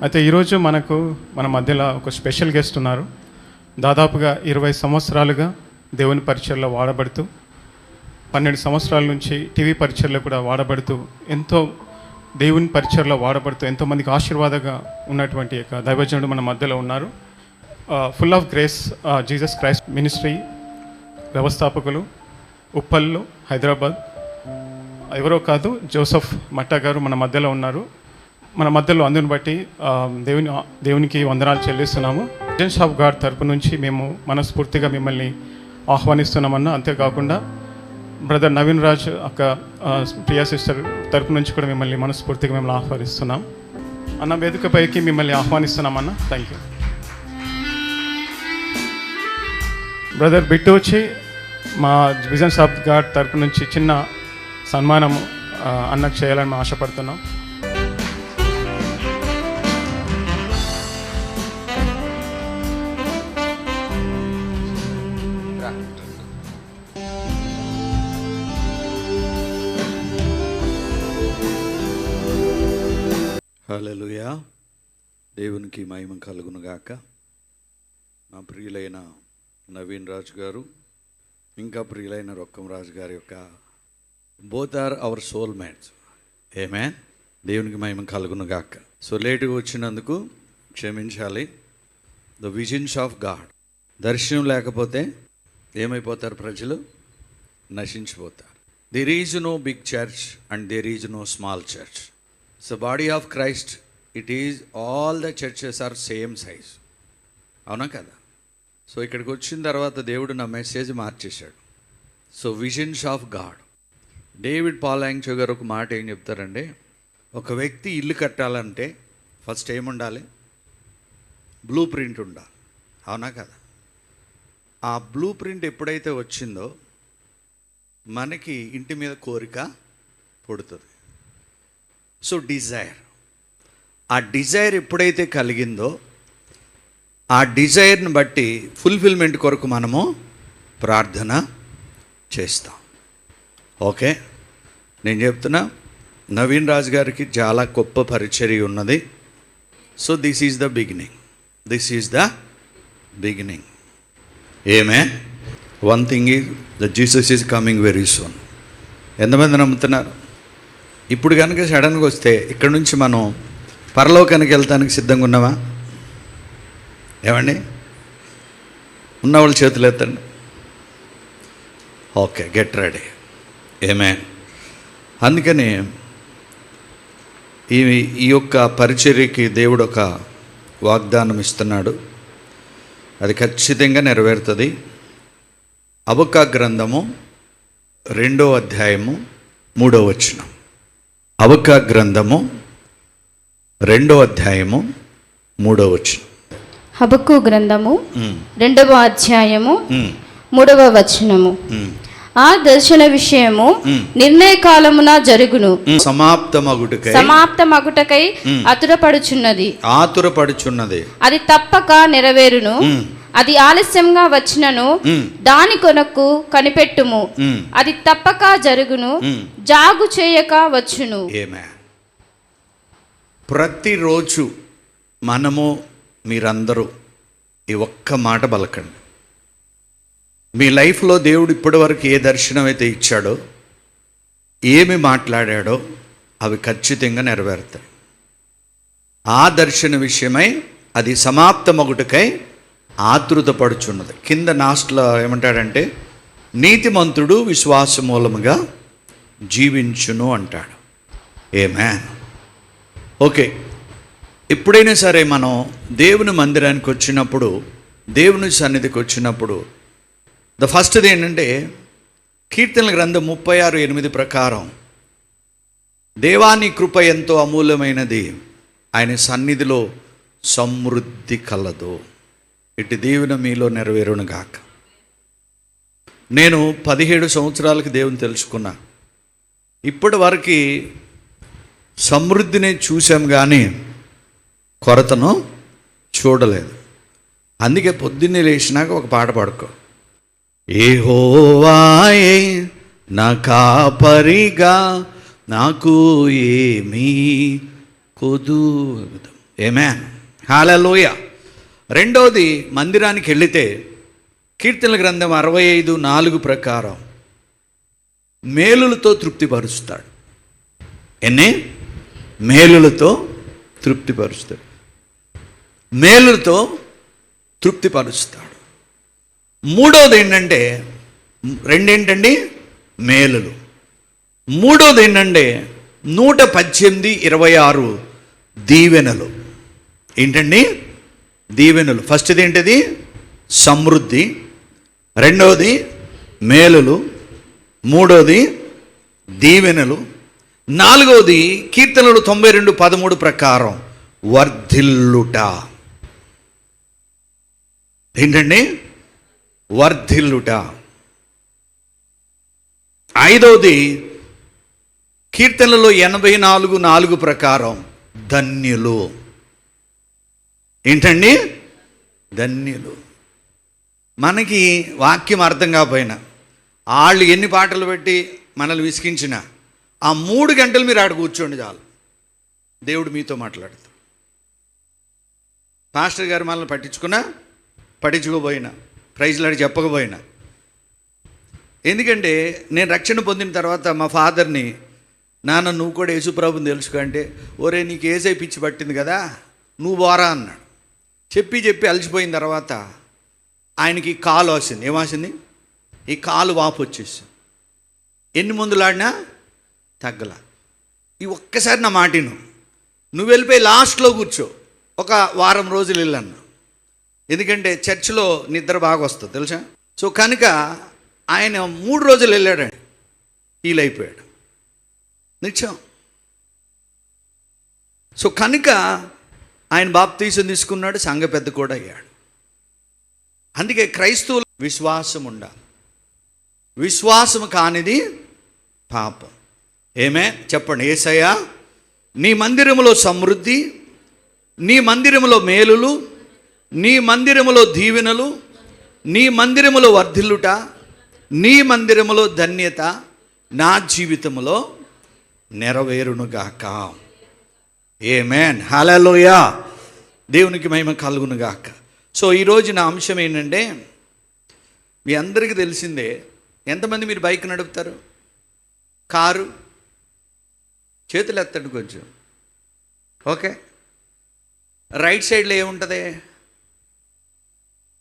అయితే ఈరోజు మన మధ్యలో ఒక స్పెషల్ గెస్ట్ ఉన్నారు. దాదాపుగా 20 సంవత్సరాలుగా దేవుని పరిచర్లో వాడబడుతూ 12 సంవత్సరాల నుంచి టీవీ పరిచర్లో కూడా వాడబడుతూ ఎంతో దేవుని పరిచర్లో వాడబడుతూ ఎంతోమందికి ఆశీర్వాదంగా ఉన్నటువంటి యొక్క దైవజనుడు మన మధ్యలో ఉన్నారు. Full of grace Jesus Christ ministry వ్యవస్థాపకులు ఉప్పల్లో హైదరాబాద్, ఎవరో కాదు జోసెఫ్ మట్టా గారు మన మధ్యలో ఉన్నారు. మన మధ్యలో అందుని బట్టి దేవునికి వందనాలు చెల్లిస్తున్నాము. ఏజెన్సీ ఆఫ్ గాడ్ తరపు నుంచి మేము మనస్ఫూర్తిగా మిమ్మల్ని ఆహ్వానిస్తున్నామన్నా. అంతేకాకుండా బ్రదర్ నవీన్ రాజ్ అక్క ప్రియా సిస్టర్ తరపు నుంచి కూడా మనస్ఫూర్తిగా ఆహ్వానిస్తున్నాం అన్న. వేదికపైకి మిమ్మల్ని ఆహ్వానిస్తున్నామన్నా. Thank you. బ్రదర్ బిట్టు వచ్చి మా విజన్స్ ఆఫ్ గాడ్ తరపు నుంచి చిన్న సన్మానం అన్నకు చేయాలని మేము ఆశపడుతున్నాం. హల్లెలూయా. దేవునికి మహిమ కలుగును గాక. మా ప్రియులైన నవీన్ రాజు గారు ఇంకా ప్రియులైన రొక్కం రాజు గారి యొక్క both are our soul mates. ఆమేన్. దేవునికి మహిమ కలుగును గాక. సో లేటుగా వచ్చినందుకు క్షమించాలి. ద విజన్స్ ఆఫ్ గాడ్, దర్శనం లేకపోతే ఏమైపోతారు ప్రజలు? నశించిపోతారు. There is no big church and there is no small church. So body of Christ, it is all the churches are same size. అవునా కదా? సో ఇక్కడికి వచ్చిన తర్వాత దేవుడు నా మెసేజ్ మార్చేశాడు. So visions of God. David Palangcho గారు ఒక మాట ఏం చెప్తారంటే, ఒక వ్యక్తి ఇల్లు కట్టాలంటే ఫస్ట్ ఏముండాలి? బ్లూ ప్రింట్ ఉండాలి. అవునా కదా? ఆ బ్లూ ప్రింట్ ఎప్పుడైతే వచ్చిందో మనకి ఇంటి మీద కోరిక పుడుతుంది. సో డిజైర్, ఆ డిజైర్ ఎప్పుడైతే కలిగిందో ఆ డిజైర్ని బట్టి ఫుల్ఫిల్మెంట్ కొరకు మనము ప్రార్థన చేస్తాం. ఓకే, నేను చెప్తున్నా, నవీన్ రాజు గారికి చాలా గొప్ప పరిచర్య ఉన్నది. So this is the beginning. This is the beginning. Amen. One thing is the Jesus is coming very soon. ఎంతమంది నమ్ముతున్నారు? ఇప్పుడు కనుక సడన్గా వస్తే ఇక్కడ నుంచి మనం పరలోకానికి వెళ్తానికి సిద్ధంగా ఉన్నావా? ఏమండి? ఉన్నవాళ్ళు చేతులు ఎత్తండి. Okay, get ready. ఆమేన్. అందుకని ఈ యొక్క పరిచర్యకి దేవుడు ఒక వాగ్దానం ఇస్తున్నాడు. అది ఖచ్చితంగా నెరవేరుతుంది. హబక్కూ గ్రంథము 2వ అధ్యాయము 3వ వచనం. హబక్కూ గ్రంథము 2వ అధ్యాయము 3వ వచనం. హబక్కూ గ్రంథము 2వ అధ్యాయము 3వ వచనము. ఆ దర్శన విషయము నిర్ణయ కాలమున జరుగును, సమాప్తమగుటకై ఆతురపడుచున్నది. అది తప్పక నెరవేరును. అది ఆలస్యంగా వచ్చినను దాని కొనకు కనిపెట్టుము. అది తప్పక జరుగును, జాగు చేయక వచ్చును. ప్రతిరోజు మనము, మీరందరూ ఈ ఒక్క మాట పలకండి. మీ లైఫ్లో దేవుడు ఇప్పటివరకు ఏ దర్శనం అయితే ఇచ్చాడో, ఏమి మాట్లాడాడో అవి ఖచ్చితంగా నెరవేరుతాయి. ఆ దర్శన విషయమై అది సమాప్తమగుటకై ఆతృతపడుచున్నది. కింద నాస్ట్లో ఏమంటాడంటే, నీతిమంతుడు విశ్వాస మూలముగా జీవించును అంటాడు. ఆమేన్. ఓకే, ఎప్పుడైనా సరే మనం దేవుని మందిరానికి వచ్చినప్పుడు, దేవుని సన్నిధికి వచ్చినప్పుడు, ద ఫస్ట్ది ఏంటంటే, కీర్తనల గ్రంథం 36:8 ప్రకారం, దేవాని కృప ఎంతో అమూల్యమైనది, ఆయన సన్నిధిలో సమృద్ధి కలదు. ఇటు దీవెన మీలో నెరవేరును గాక. నేను 17 సంవత్సరాలకి దేవుని తెలుసుకున్నా. ఇప్పటి వరకు సమృద్ధిని చూసాం కానీ కొరతను చూడలేదు. అందుకే పొద్దున్నే లేచినాక ఒక పాట పాడుకో. యెహోవాయే నా కాపరిగా నాకు ఏమీ కొదువదు. ఆమేన్, హల్లెలూయా. రెండవది, మందిరానికి వెళితే కీర్తనల గ్రంథం 65:4 ప్రకారం మేలులతో తృప్తిపరుస్తాడు. ఎన్ని మేలులతో తృప్తిపరుస్తాడు, మేలులతో తృప్తిపరుస్తాడు. మూడవది ఏంటంటే, రెండేంటండి మేలులు. మూడవది ఏంటంటే 118:26 దీవెనలు. ఏంటండి దీవెనలు. ఫస్ట్ది ఏంటిది సమృద్ధి, రెండవది మేలులు, మూడవది దీవెనలు, నాలుగవది కీర్తనలు 92:13 ప్రకారం వర్ధిల్లుట. ఏంటండి వర్ధిల్లుట. ఐదవది కీర్తనలో 84:4 ప్రకారం ధన్యులు. ఏంటండి ధన్యులు. మనకి వాక్యం అర్థం కాకపోయినా, వాళ్ళు ఎన్ని పాటలు పెట్టి మనల్ని విసిగించినా, ఆ 3 గంటలు మీరు ఆడ కూర్చోండి చాలు, దేవుడు మీతో మాట్లాడతాడు. పాస్టర్ గారు మనల్ని పట్టించుకోపోయినా, ప్రైజ్లాడి చెప్పకపోయినా. ఎందుకంటే నేను రక్షణ పొందిన తర్వాత మా ఫాదర్ని, నాన్న నువ్వు కూడా యేసుప్రభుని తెలుసుకో అంటే, ఒరే నీకు ఏసై పిచ్చి పట్టింది కదా నువ్వు పోరా అన్నాడు. చెప్పి అలసిపోయిన తర్వాత ఆయనకి కాలు వచ్చింది. ఏమాసింది? ఈ కాలు వాపు వచ్చేసింది. ఎన్ని మందులాడినా తగ్గల. ఈ ఒక్కసారి నా మాటిను, నువ్వు వెళ్ళిపోయి లాస్ట్లో కూర్చో, ఒక వారం రోజులు వెళ్ళన్నా. ఎందుకంటే చర్చిలో నిద్ర బాగా వస్తుంది తెలుసా. సో కనుక ఆయన 3 రోజులు వెళ్ళాడండి, హీలైపోయాడు నిత్యం. సో కనుక ఆయన బాప్తీసం తీసుకున్నాడు, సంఘ పెద్ద కూడా అయ్యాడు. అందుకే క్రైస్తవులు విశ్వాసం ఉండాలి. విశ్వాసం కానిది పాపం. ఏమే చెప్పండి. యేసయ్యా నీ మందిరములో సమృద్ధి, నీ మందిరములో మేలులు, నీ మందిరములో దీవెనలు, నీ మందిరములో వర్ధిల్లుట, నీ మందిరములో ధన్యత నా జీవితంలో నెరవేరునుగాక. ఆమేన్, హల్లెలూయా. దేవునికి మహిమ కలుగునుగాక. సో ఈరోజు నా అంశం ఏంటంటే, మీ అందరికీ తెలిసిందే, ఎంతమంది మీరు బైక్ నడుపుతారు? కారు చేతులు ఎత్తండి కొంచెం. ఓకే, రైట్ సైడ్లో ఏముంటుంది?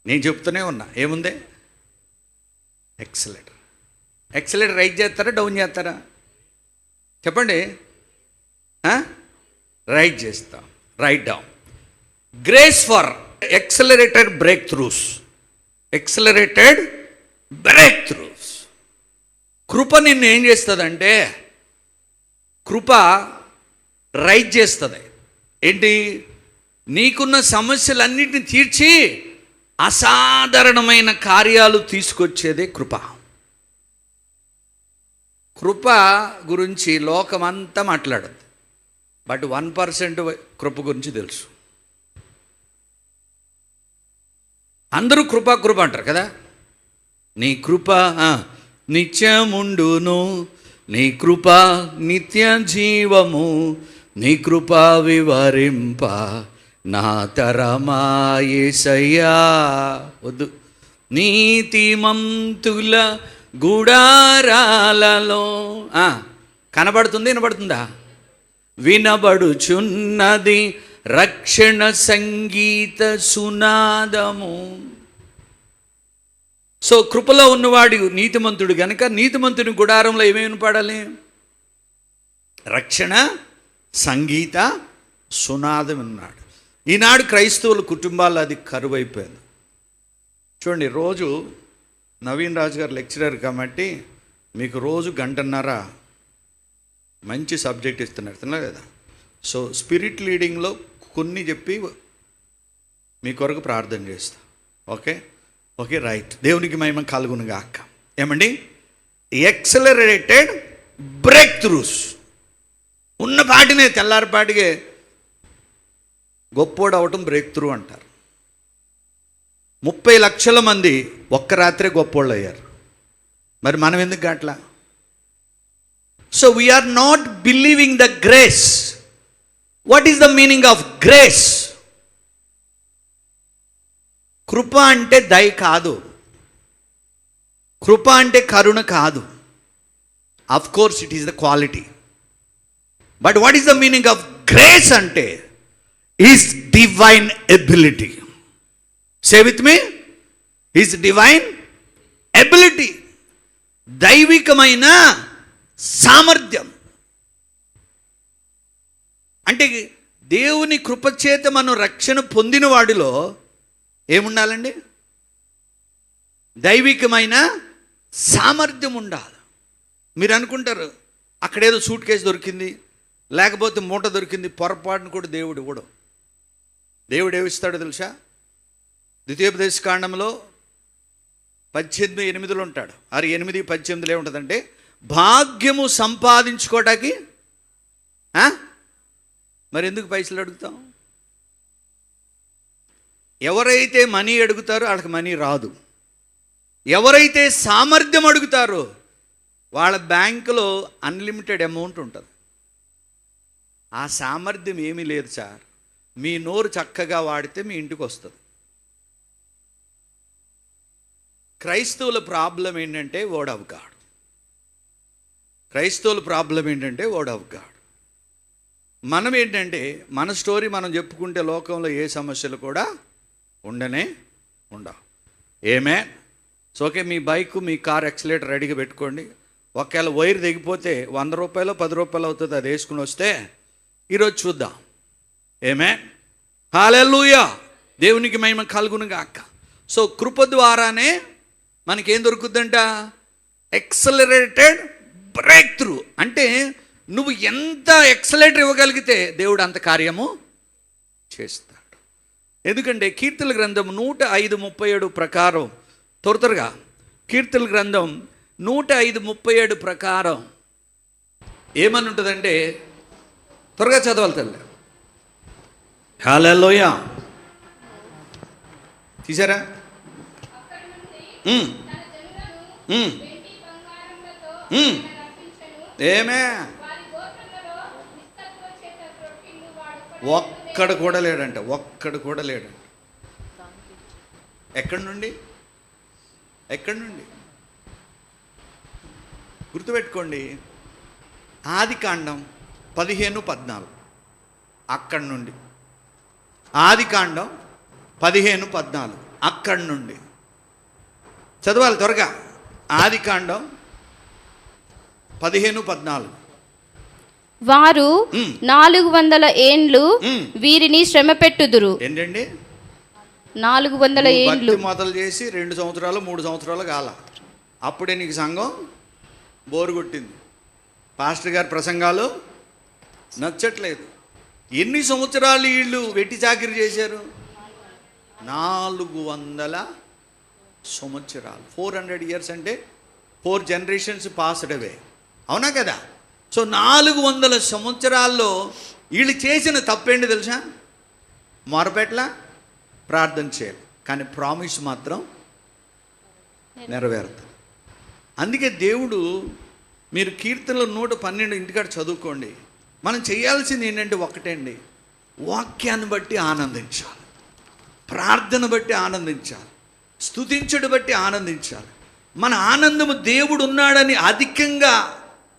నేను చెప్తూనే ఉన్నా, ఏముంది? ఎక్సలేటర్. ఎక్సలేటర్ రైట్ చేస్తారా డౌన్ చేస్తారా? చెప్పండి. రైట్ చేస్తాం, right down. Grace for accelerated breakthroughs. Accelerated breakthroughs. కృప నిన్ను ఏం చేస్తుందంటే, కృప రైట్ చేస్తుంది. ఏంటి? నీకున్న సమస్యలన్నిటిని తీర్చి అసాధారణమైన కార్యాలు తీసుకొచ్చేదే కృప. కృప గురించి లోకమంతా మాట్లాడదు, బట్ 1% కృప గురించి తెలుసు. అందరూ కృప కృప అంటారు కదా. నీ కృప నిత్యముండును, నీ కృప నిత్య జీవము, నీ కృప వివరింప నా తరమా యేసయ్యా. వద్దు. నీతిమంతుల గుడారాలలో కనబడుతుంది, వినబడుతుందా? వినబడుచున్నది రక్షణ సంగీత సునాదము. సో కృపలో ఉన్నవాడు నీతిమంతుడు గనుక నీతిమంతుని గుడారంలో ఏమేమి పాడాలి? రక్షణ సంగీత సునాదం ఉన్నాడు. ఈనాడు క్రైస్తవుల కుటుంబాల్లో అది కరువైపోయింది. చూడండి, రోజు నవీన్ రాజు గారు లెక్చరర్ కాబట్టి మీకు రోజు 1.5 గంట మంచి సబ్జెక్ట్ ఇస్తున్నారు, తిన్నా కదా. సో స్పిరిట్ లీడింగ్లో కొన్ని చెప్పి మీ కొరకు ప్రార్థన చేస్తా. Okay okay, right. దేవునికి మహిమ కలుగునుగాక. ఏమండి? ఎక్సలరేటెడ్ బ్రేక్ త్రూస్. ఉన్న పాటినే తెల్లారిపాటికే గొప్పోడు అవటం బ్రేక్ త్రూ అంటారు. 30 లక్షల మంది ఒక్క రాత్రే గొప్పోళ్ళు అయ్యారు. మరి మనం ఎందుకు అట్లా? So we are not believing the grace, what is the meaning of grace? కృప అంటే దయ కాదు, కృప అంటే కరుణ కాదు. Of course it is the quality, but what is the meaning of grace అంటే is divine ability. Say with me, is divine ability, దైవికమైన సామర్థ్యం. అంటే దేవుని కృపచేత మనం రక్షణ పొందిన వాడిలో ఏముండాలండి? దైవికమైన సామర్థ్యం ఉండాలి. మీరు అనుకుంటారు అక్కడేదో సూట్ కేసు దొరికింది, లేకపోతే మూట దొరికింది, పొరపాటును కూడా దేవుడు ఇవ్వడు. దేవుడు ఏమిస్తాడో తెలుసా? ద్వితీయోపదేశ కాండంలో 18:8 ఉంటాడు. 8:18 ఏముంటుందంటే, భాగ్యము సంపాదించుకోవటానికి మరి ఎందుకు పైసలు అడుగుతాం? ఎవరైతే మనీ అడుగుతారో వాళ్ళకి మనీ రాదు. ఎవరైతే సామర్థ్యం అడుగుతారో వాళ్ళ బ్యాంకులో అన్లిమిటెడ్ అమౌంట్ ఉంటుంది. ఆ సామర్థ్యం ఏమీ లేదు సార్. మీ నోరు చక్కగా వాడితే మీ ఇంటికి వస్తుంది. క్రైస్తవుల ప్రాబ్లం ఏంటంటే వర్డ్ ఆఫ్ గాడ్. క్రైస్తవుల ప్రాబ్లం ఏంటంటే వర్డ్ ఆఫ్ గాడ్. మనం ఏంటంటే మన స్టోరీ మనం చెప్పుకుంటే లోకంలో ఏ సమస్యలు కూడా ఉండనే ఉండవు. ఏమే ఓకే, మీ బైక్ మీ కార్ ఎక్సలేటర్ రెడీగా పెట్టుకోండి. ఒకవేళ వైర్ తెగిపోతే 100 రూపాయలు 10 రూపాయలు అవుతుంది, అది వేసుకుని వస్తే ఈరోజు చూద్దాం. ఏమే హల్లెలూయా, దేవునికి మహిమ కలుగును గాక. సో కృప ద్వారానే మనకేం దొరుకుతుందంట? ఎక్సలరేటెడ్ బ్రేక్ త్రూ. అంటే నువ్వు ఎంత ఎక్సలేటర్ ఇవ్వగలిగితే దేవుడు అంత కార్యము చేస్తాడు. ఎందుకంటే కీర్తన గ్రంథం 105:37 ప్రకారం, త్వరగా కీర్తన గ్రంథం 105:37 ప్రకారం ఏమని ఉంటుందంటే, త్వరగా చదవాలి తల్లి. హల్లెలూయా, తీసారా? ఏమే ఒక్కడు కూడా లేడంట, ఒక్కడు కూడా లేడంట. ఎక్కడి నుండి? ఎక్కడి నుండి? గుర్తుపెట్టుకోండి, ఆదికాండం 15:14 అక్కడి నుండి. ఆదికాండం 15:14 అక్కడి నుండి చదవాలి త్వరగా. ఆదికాండం 15:14. వారు 400 ఏండ్లు వీరిని శ్రమ పెట్టుదురు. ఏంటండి? 400 ఏండ్లు మొదలు చేసి 2 సంవత్సరాలు 3 సంవత్సరాలు కాల, అప్పుడే నీకు సంఘం బోరు కొట్టింది. పాస్టర్ గారి ప్రసంగాలు నచ్చట్లేదు. ఎన్ని సంవత్సరాలు వీళ్ళు వెట్టి చాకిరి చేశారు? 400 సంవత్సరాలు. 400 ఇయర్స్ అంటే 4 జనరేషన్స్ పాస్డ్ అవే, అవునా కదా? సో 400 సంవత్సరాల్లో వీళ్ళు చేసిన తప్పేంటి తెలుసా? మొరపెట్ల, ప్రార్థన చేయాలి, కానీ ప్రామిస్ మాత్రం నెరవేరుతుంది. అందుకే దేవుడు, మీరు కీర్తనలు 112 ఇంటికాడ చదువుకోండి. మనం చేయాల్సింది ఏంటంటే ఒకటే అండి, వాక్యాన్ని బట్టి ఆనందించాలి, ప్రార్థన బట్టి ఆనందించాలి, స్తుతించుడు బట్టి ఆనందించాలి. మన ఆనందము దేవుడు ఉన్నాడని అధికంగా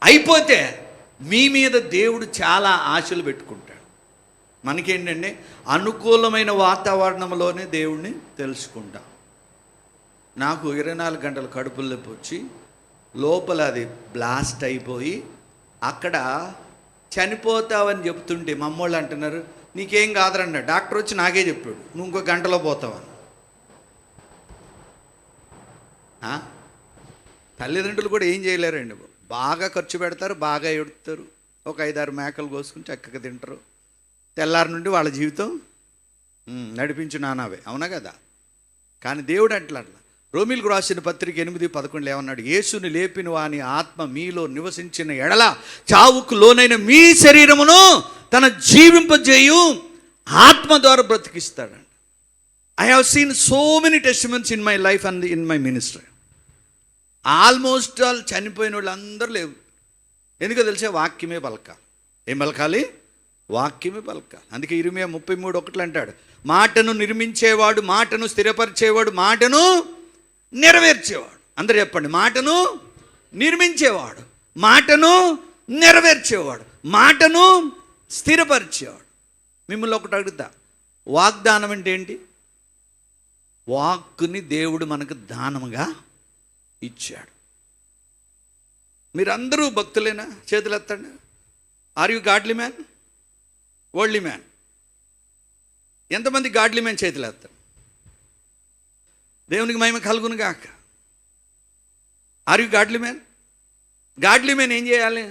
అయిపోతే మీ మీద దేవుడు చాలా ఆశలు పెట్టుకుంటాడు. మనకేంటంటే అనుకూలమైన వాతావరణంలోనే దేవుణ్ణి తెలుసుకుంటాం. నాకు 24 గంటలు కడుపులో నొప్పి వచ్చి లోపల అది బ్లాస్ట్ అయిపోయి అక్కడ చనిపోతావని చెప్తుంటే మా అమ్మోళ్ళు అంటున్నారు, నీకేం కాదురన్న. డాక్టర్ వచ్చి నాకే చెప్పాడు, నువ్వు ఇంకో గంటలో పోతావని. తల్లిదండ్రులు కూడా ఏం చేయలేరండి, బాగా ఖర్చు పెడతారు, బాగా ఎడుతారు, ఒక 5-6 మేకలు కోసుకుని చక్కగా తింటారు. తెల్లారి నుండి వాళ్ళ జీవితం నడిపించు నానావే, అవునా కదా? కానీ దేవుడు అట్లా రోమీలకు రాసిన పత్రిక 8:11 ఏమన్నాడు? యేసుని లేపిన వాని ఆత్మ మీలో నివసించిన ఎడల చావుకు లోనైన మీ శరీరమును తన జీవింపజేయు ఆత్మ ద్వారా బ్రతికిస్తాడండి. I have seen so many testimonies in my life and in my ministry. Almost all చనిపోయిన వాళ్ళు అందరూ లేవు. ఎందుకో తెలిసే? వాక్యమే పలకాలి. ఏం పలకాలి? వాక్యమే పలకాలి. అందుకే ఇరిమియా 33:1 అంటాడు, మాటను నిర్మించేవాడు, మాటను స్థిరపరిచేవాడు, మాటను నెరవేర్చేవాడు. అందరూ చెప్పండి, మాటను నిర్మించేవాడు, మాటను నెరవేర్చేవాడు, మాటను స్థిరపరిచేవాడు. మిమ్మల్ని ఒకటి అడుగుతా, వాగ్దానం అంటే ఏంటి? వాక్కుని దేవుడు మనకు దానముగా ఇచ్చాడు. మీరందరూ భక్తులేనా? చేతులు ఎత్తండి. Are you godly man, worldly man? ఎంతమంది గాడ్లీ మ్యాన్? చేతులు ఎత్తండి. దేవునికి మహిమ కలుగును గాక. Are you godly man? Godly man ఏం చేయాలి?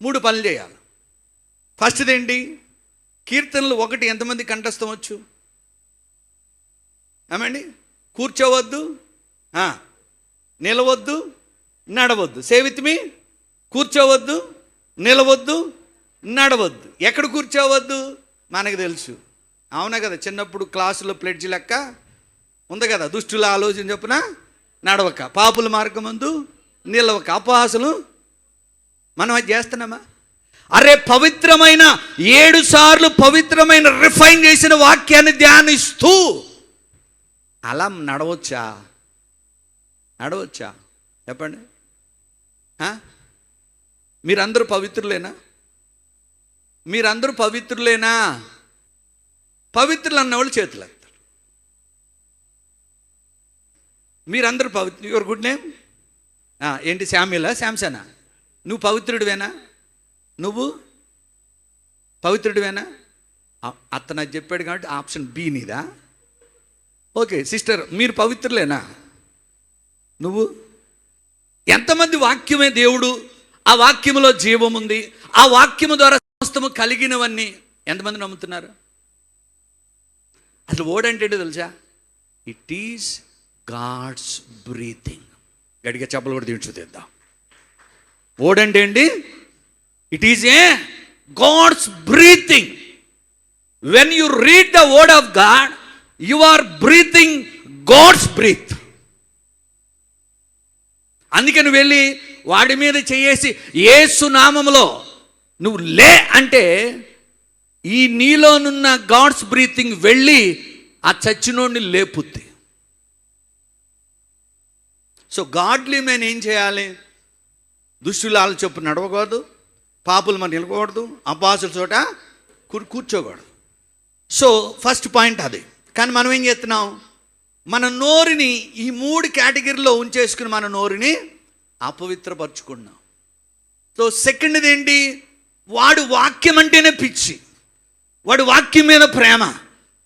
3 పనులు చేయాలి. ఫస్ట్ది ఏంటి? కీర్తనలు 1 ఎంతమంది కంఠస్థం వచ్చు? ఏమండి? కూర్చోవద్దు, నిలవద్దు, నడవద్దు. సేవిత్ మీ, కూర్చోవద్దు, నిలవద్దు, నడవద్దు. ఎక్కడ కూర్చోవద్దు మనకు తెలుసు, అవునా కదా? చిన్నప్పుడు క్లాసులో ప్లెడ్జ్ లెక్క ఉంది కదా, దుష్టుల ఆలోచన చొప్పున నడవక, పాపుల మార్గమందు నిలవక, అపహాసులు. మనం అది చేస్తున్నామా? అరే, పవిత్రమైన 7 సార్లు పవిత్రమైన రిఫైన్ చేసిన వాక్యాన్ని ధ్యానిస్తూ అలా నడవచ్చా? నడవచ్చా? చెప్పండి. మీరందరూ పవిత్రులేనా? మీరందరూ పవిత్రులేనా? పవిత్రులు అన్నవాళ్ళు చేతులు ఎత్తారు. మీరందరూ పవిత్రు. యువర్ గుడ్ నేమ్ ఏంటి? శామ్యులా, శాంసనా? నువ్వు పవిత్రుడివేనా? నువ్వు పవిత్రుడివేనా? అతను అది చెప్పాడు కాబట్టి ఆప్షన్ బి నీదా. ఓకే సిస్టర్, మీరు పవిత్రులేనా? నువ్వు? ఎంతమంది వాక్యమే దేవుడు, ఆ వాక్యములో జీవం ఉంది, ఆ వాక్యము ద్వారా సమస్తము కలిగినవన్నీ ఎంతమంది నమ్ముతున్నారు? అసలు వర్డ్ అంటే ఏంటో తెలుసా? It is God's breathing. గడిగా చెప్పలు కూడా తీద్దాం. వర్డ్ అంటే ఏంటి? It is a God's breathing. When you read the word of God, you are breathing God's breath. అందుకే నువ్వు వెళ్ళి వాడి మీద చేసి యేసు నామములో నువ్వు లే అంటే, ఈ నీలోనున్న గాడ్స్ బ్రీతింగ్ వెళ్ళి ఆ చచ్చినోడిని లేపుద్ది. సో గాడ్లీ మ్యాన్ ఏం చేయాలి? దుష్టులాల చొప్పు నడవకూడదు, పాపులు మనం నిలకూడదు, అపహాసుల చోట కూర్చోకూడదు. సో ఫస్ట్ పాయింట్ అది. కానీ మనం ఏం చేస్తున్నాం? మన నోరుని ఈ 3 కేటగిరీలో ఉంచేసుకుని మన నోరుని అపవిత్రపరుచుకున్నాం. సో సెకండ్ది ఏంటి? వాడు వాక్యం అంటేనే పిచ్చి, వాడు వాక్యం మీద ప్రేమ.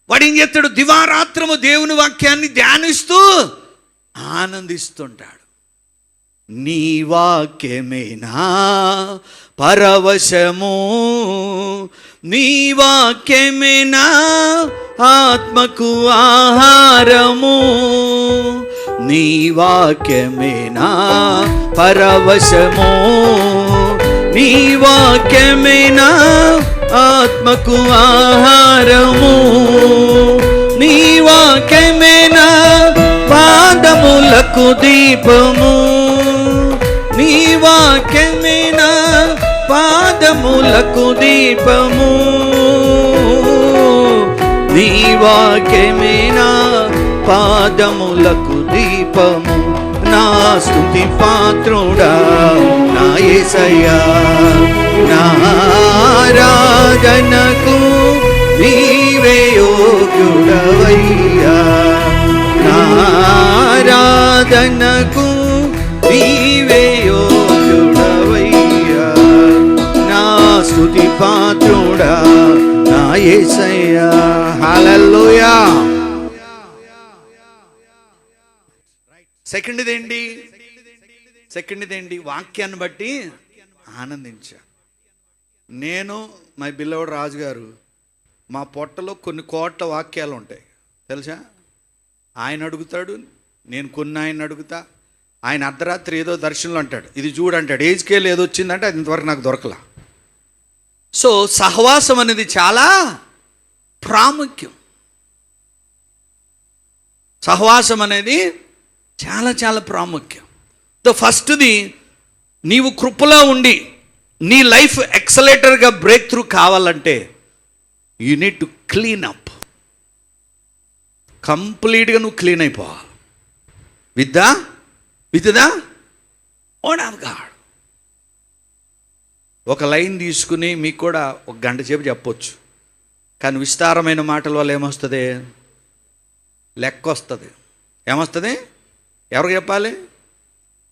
వాడు ఏం చేస్తాడు? దివారాత్రము దేవుని వాక్యాన్ని ధ్యానిస్తూ ఆనందిస్తుంటాడు. నీ వాక్యమేనా పరవశము, నీ వాక్యమేనా ఆత్మకు ఆహారము, నీ వాక్యమేనా పరవశము, నీ వాక్యమేనా ఆత్మకు ఆహారము, నీ వాక్యమేనా పాదములకు దీపము, నీ వాక్యమేనా పాదములకు దీపము, నీ వాక్యమేనా పాదములకు దీపము. నా స్తుతి పాత్రుడా నా యేసయ్యా, నా ఆరాధనకు నీవే యోగ్యుడవయ్యా, నా ఆరాధనకు నీవే యోగ్యుడవయ్యా, నా స్తుతి పాత్రుడా నా యేసయ్యా. హల్లెలూయా. సెకండ్ది ఏంటి? వాక్యాన్ని బట్టి ఆనందించా. నేను మై బిల్లవుడు రాజు గారు, మా పొట్టలో కొన్ని కోట్ల వాక్యాలు ఉంటాయి తెలుసా. ఆయన అడుగుతాడు, నేను కొన్ని ఆయన అడుగుతా. ఆయన అర్ధరాత్రి ఏదో దర్శనంలో అంటాడు, ఇది చూడంటాడు, ఏజ్కేల్ ఏదో వచ్చిందంటే అది ఇంతవరకు నాకు దొరకలా. సో సహవాసం అనేది చాలా ప్రాముఖ్యం. సహవాసం అనేది చాలా చాలా ప్రాముఖ్యం. ద ఫస్ట్ది, నీవు కృపలో ఉండి నీ లైఫ్ ఎక్సలేటర్గా బ్రేక్ త్రూ కావాలంటే you need to clean up. కంప్లీట్గా నువ్వు క్లీన్ అయిపోవాలి with the own of God. ఒక లైన్ తీసుకుని మీకు కూడా ఒక గంట సేపు చెప్పొచ్చు, కానీ విస్తారమైన మాటల వల్ల ఏమొస్తుంది? లెక్క వస్తుంది. ఏమొస్తుంది? ఎవరికి చెప్పాలి?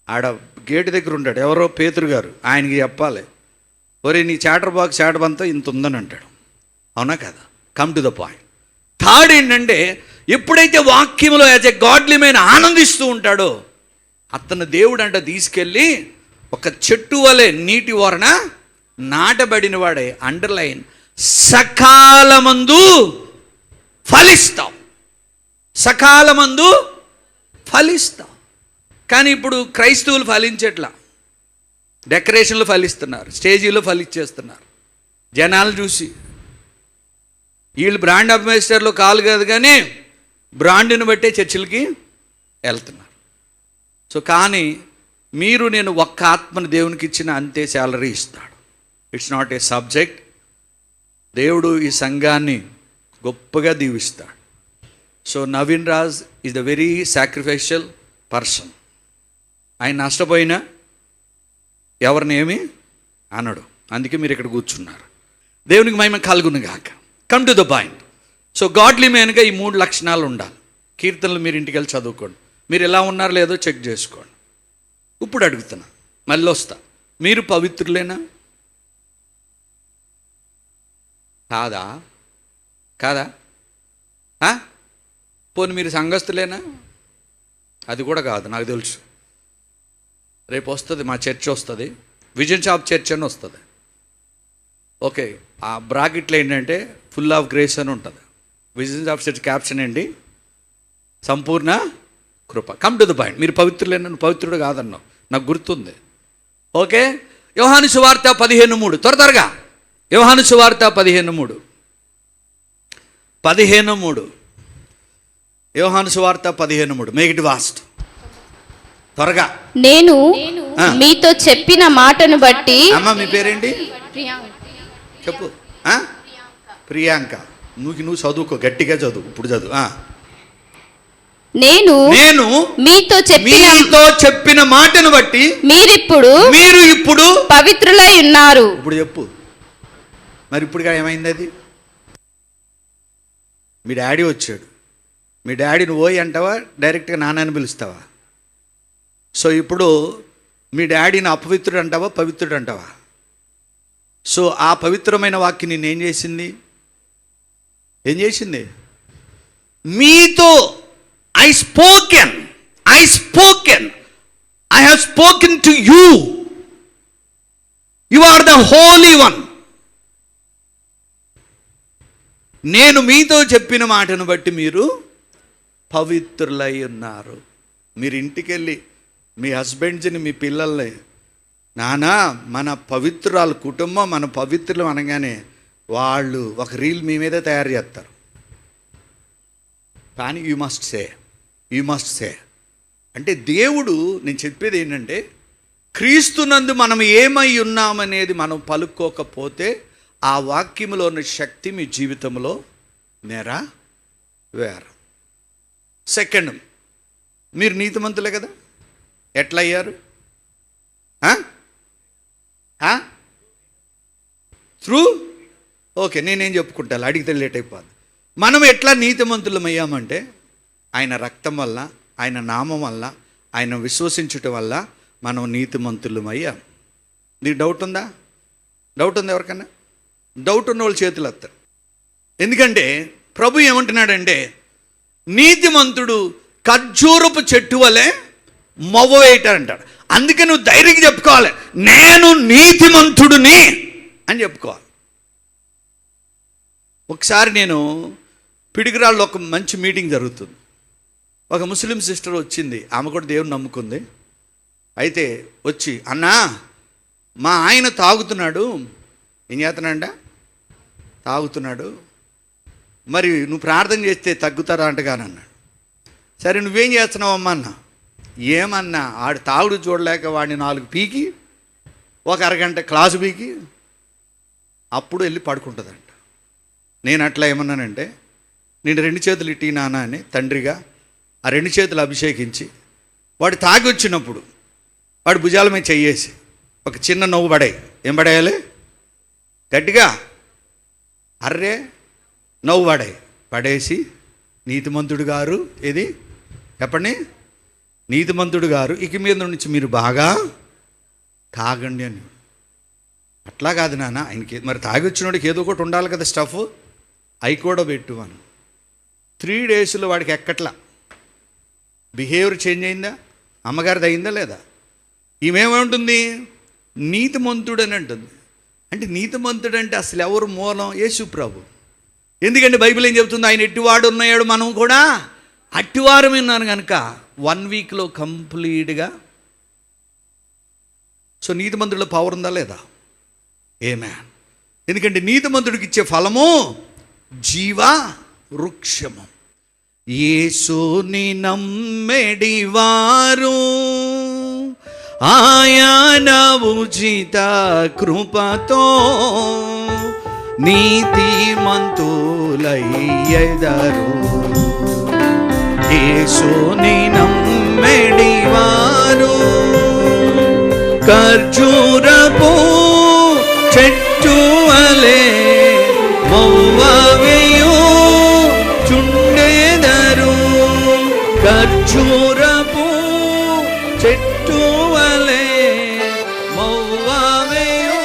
ఆడ గేటు దగ్గర ఉంటాడు ఎవరో పేతురు గారు, ఆయనకి చెప్పాలి, ఒరే నీ చాటర్ బాక్స్ చాటబంతా ఇంత ఉందని అంటాడు. అవునా కదా? Come to the point. Third ఏంటంటే, ఎప్పుడైతే వాక్యంలో యాజ్ ఎ గాడ్లీ మ్యాన్ ఆనందిస్తూ ఉంటాడో అతను దేవుడు అంట తీసుకెళ్ళి ఒక చెట్టు వలె నీటి వరణ నాటబడిన వాడే, అండర్లైన్, సకాలమందు ఫలిస్తాం. సకాలమందు ఫలిస్తాం. కానీ ఇప్పుడు క్రైస్తవులు ఫలించట్లా. డెకరేషన్లు ఫలిస్తున్నారు, స్టేజీలో ఫలించేస్తున్నారు. జనాలు చూసి వీళ్ళు బ్రాండ్ అంబాసిడర్లో కాదు కాదు కానీ బ్రాండ్ని బట్టే చర్చిలకి వెళ్తున్నారు. సో కానీ మీరు నేను ఒక్క ఆత్మను దేవునికి ఇచ్చిన అంతే శాలరీ ఇస్తాడు. It's not a subject. దేవుడు ఈ సంఘాన్ని గొప్పగా దీవిస్తాడు. So Naveen Raj is the very sacrificial person. ఆయన నష్టపోయినా ఎవరిని ఏమి అనడు. అందుకే మీరు ఇక్కడ కూర్చున్నారు. దేవునికి మహిమ కలుగును గాక. Come to the point. So godly మ్యాన్గా ఈ 3 లక్షణాలు ఉండాలి. కీర్తనలు మీరు ఇంటికి వెళ్ళి చదువుకోండి. మీరు ఎలా ఉన్నారో లేదో చెక్ చేసుకోండి. ఇప్పుడు అడుగుతున్నా, మళ్ళీ వస్తా, మీరు పవిత్రులేనా? కాదా? కాదా? పోనీ మీరు సంఘస్థులేనా? అది కూడా కాదు, నాకు తెలుసు. రేపు వస్తుంది, మా చర్చ్ వస్తుంది, విజన్ షాప్ చర్చ్ అని వస్తుంది. ఓకే, ఆ బ్రాకెట్లో ఏంటంటే ఫుల్ ఆఫ్ గ్రేస్ అని ఉంటుంది. విజన్ షాప్ చర్చ్ క్యాప్షన్ ఏంటి? సంపూర్ణ కృప. Come to the point. మీరు పవిత్రులేనా? నువ్వు పవిత్రుడు కాదన్నావు, నాకు గుర్తుంది. ఓకే, యోహాను సువార్త 15:3. త్వరగా యోహాను సువార్త 15:3. యోహాను సువార్త 15:3. Make it vast. త్వరగా. నేను మీతో చెప్పిన మాటను బట్టి. అమ్మ మీ పేరేంటి? చెప్పు. ప్రియాంక. నువ్వు చదువుకో, గట్టిగా చదువు. ఇప్పుడు చదువు. నేను మీతో చెప్పిన మాటను బట్టి మీరు ఇప్పుడు పవిత్రులై ఉన్నారు. ఇప్పుడు చెప్పు మరి. ఇప్పుడుగా ఏమైంది? అది మీ డాడీ వచ్చాడు. మీ డాడీని ఓయ్ అంటావా, డైరెక్ట్గా నాన్నని పిలుస్తావా? సో ఇప్పుడు మీ డాడీని అపవిత్రుడు అంటావా, పవిత్రుడు అంటావా? సో ఆ పవిత్రమైన వాక్యం నిన్ను ఏం చేసింది? మీతో I have spoken to you. You are the holy one. నేను మీతో చెప్పిన మాటను బట్టి మీరు పవిత్రులై ఉన్నారు. మీరు ఇంటికెళ్ళి మీ హస్బెండ్స్ని, మీ పిల్లల్ని, నానా మన పవిత్రురాలు కుటుంబం, మన పవిత్రులు అనగానే వాళ్ళు ఒక రీల్ మీ మీద తయారు చేస్తారు. కానీ యూ మస్ట్ సే అంటే దేవుడు, నేను చెప్పేది ఏంటంటే, క్రీస్తునందు మనం ఏమై ఉన్నామనేది మనం పలుక్కోకపోతే ఆ వాక్యములో ఉన్న శక్తి మీ జీవితంలో నెరవేరు. సెకండ్, మీరు నీతిమంతులే కదా? ఎట్లా అయ్యారు? త్రూ. ఓకే, నేనేం చెప్పుకుంటాను, అడిగితే లేట్ అయిపోద్ది. మనం ఎట్లా నీతిమంతులమయ్యామంటే ఆయన రక్తం వల్ల, ఆయన నామం వల్ల, ఆయన విశ్వసించటం వల్ల మనం నీతిమంతులమయ్యాం. నీకు డౌట్ ఉందా? డౌట్ ఉంది ఎవరికన్నా? డౌట్ ఉన్న వాళ్ళు చేతులు ఎత్తారు. ఎందుకంటే ప్రభు ఏమంటున్నాడంటే, నీతిమంతుడు ఖర్జూరపు చెట్టు వలె మొవ్వవేయటారంటాడు. అందుకే నువ్వు ధైర్యంగా చెప్పుకోవాలి, నేను నీతిమంతుడిని అని చెప్పుకోవాలి. ఒకసారి నేను పిడిగిరాళ్ళలో ఒక మంచి మీటింగ్ జరుగుతుంది. ఒక ముస్లిం సిస్టర్ వచ్చింది, ఆమె కూడా దేవుని నమ్ముకుంది. అయితే వచ్చి, అన్నా మా ఆయన తాగుతున్నాడు. ఏం చేస్తున్నాడంట? తాగుతున్నాడు. మరి నువ్వు ప్రార్థన చేస్తే తగ్గుతారా అంటగానన్నాడు. సరే నువ్వేం చేస్తున్నావు అమ్మా అన్న. ఏమన్నా, ఆడు తాగుడు చూడలేక వాడిని 4 పీకి ఒక అరగంట క్లాసు బీకి అప్పుడు వెళ్ళి పడుకుంటుందంట. నేను అట్లా ఏమన్నానంటే, నేను 2 చేతులు ఇట్టి నాన్న అని తండ్రిగా ఆ 2 చేతులు అభిషేకించి వాడు తాగి వచ్చినప్పుడు వాడు భుజాల మీద చెయ్యేసి ఒక చిన్న నవ్వు పడాయి. ఏం పడేయాలి? గట్టిగా అర్రే నవ్వు పడాయి. పడేసి నీతిమంతుడు గారు, ఏది చెప్పండి, నీతిమంతుడు గారు ఇక మీద నుంచి మీరు బాగా తాగండి అని. అట్లా కాదు నాన్న, ఆయనకి మరి తాగి వచ్చినోడికి ఏదో ఒకటి ఉండాలి కదా స్టఫ్, అవి కూడా పెట్టు అని. 3 డేస్లో వాడికి ఎక్కట్లా, బిహేవియర్ చేంజ్ అయిందా, అమ్మగారిది అయిందా లేదా? ఈమెమేముంటుంది? నీతిమంతుడు అని అంటుంది. అంటే నీతిమంతుడు అంటే అసలు ఎవరు మూలం? యేసు ప్రభు. ఎందుకంటే బైబిల్ ఏం చెబుతుంది? ఆయన ఎట్టివాడు ఉన్నాడు, మనం కూడా అట్టివారం విన్నాను కనుక 1 వీక్లో కంప్లీట్గా. సో నీతిమంతుడిలో పవర్ ఉందా లేదా? ఆమేన్. ఎందుకంటే నీతిమంతుడికి ఇచ్చే ఫలము జీవ వృక్షము. యేసుని నమ్మెడివారు ఆయన ఉచిత కృపతో నీతిమంతులయ్యెదరు. యేసుని నమ్మెడివారు ఖర్జూరపు చెట్టు వలె మౌవవేయు చుండెదరు. ఖర్జూరపు చెట్టు వలె మౌవవేయు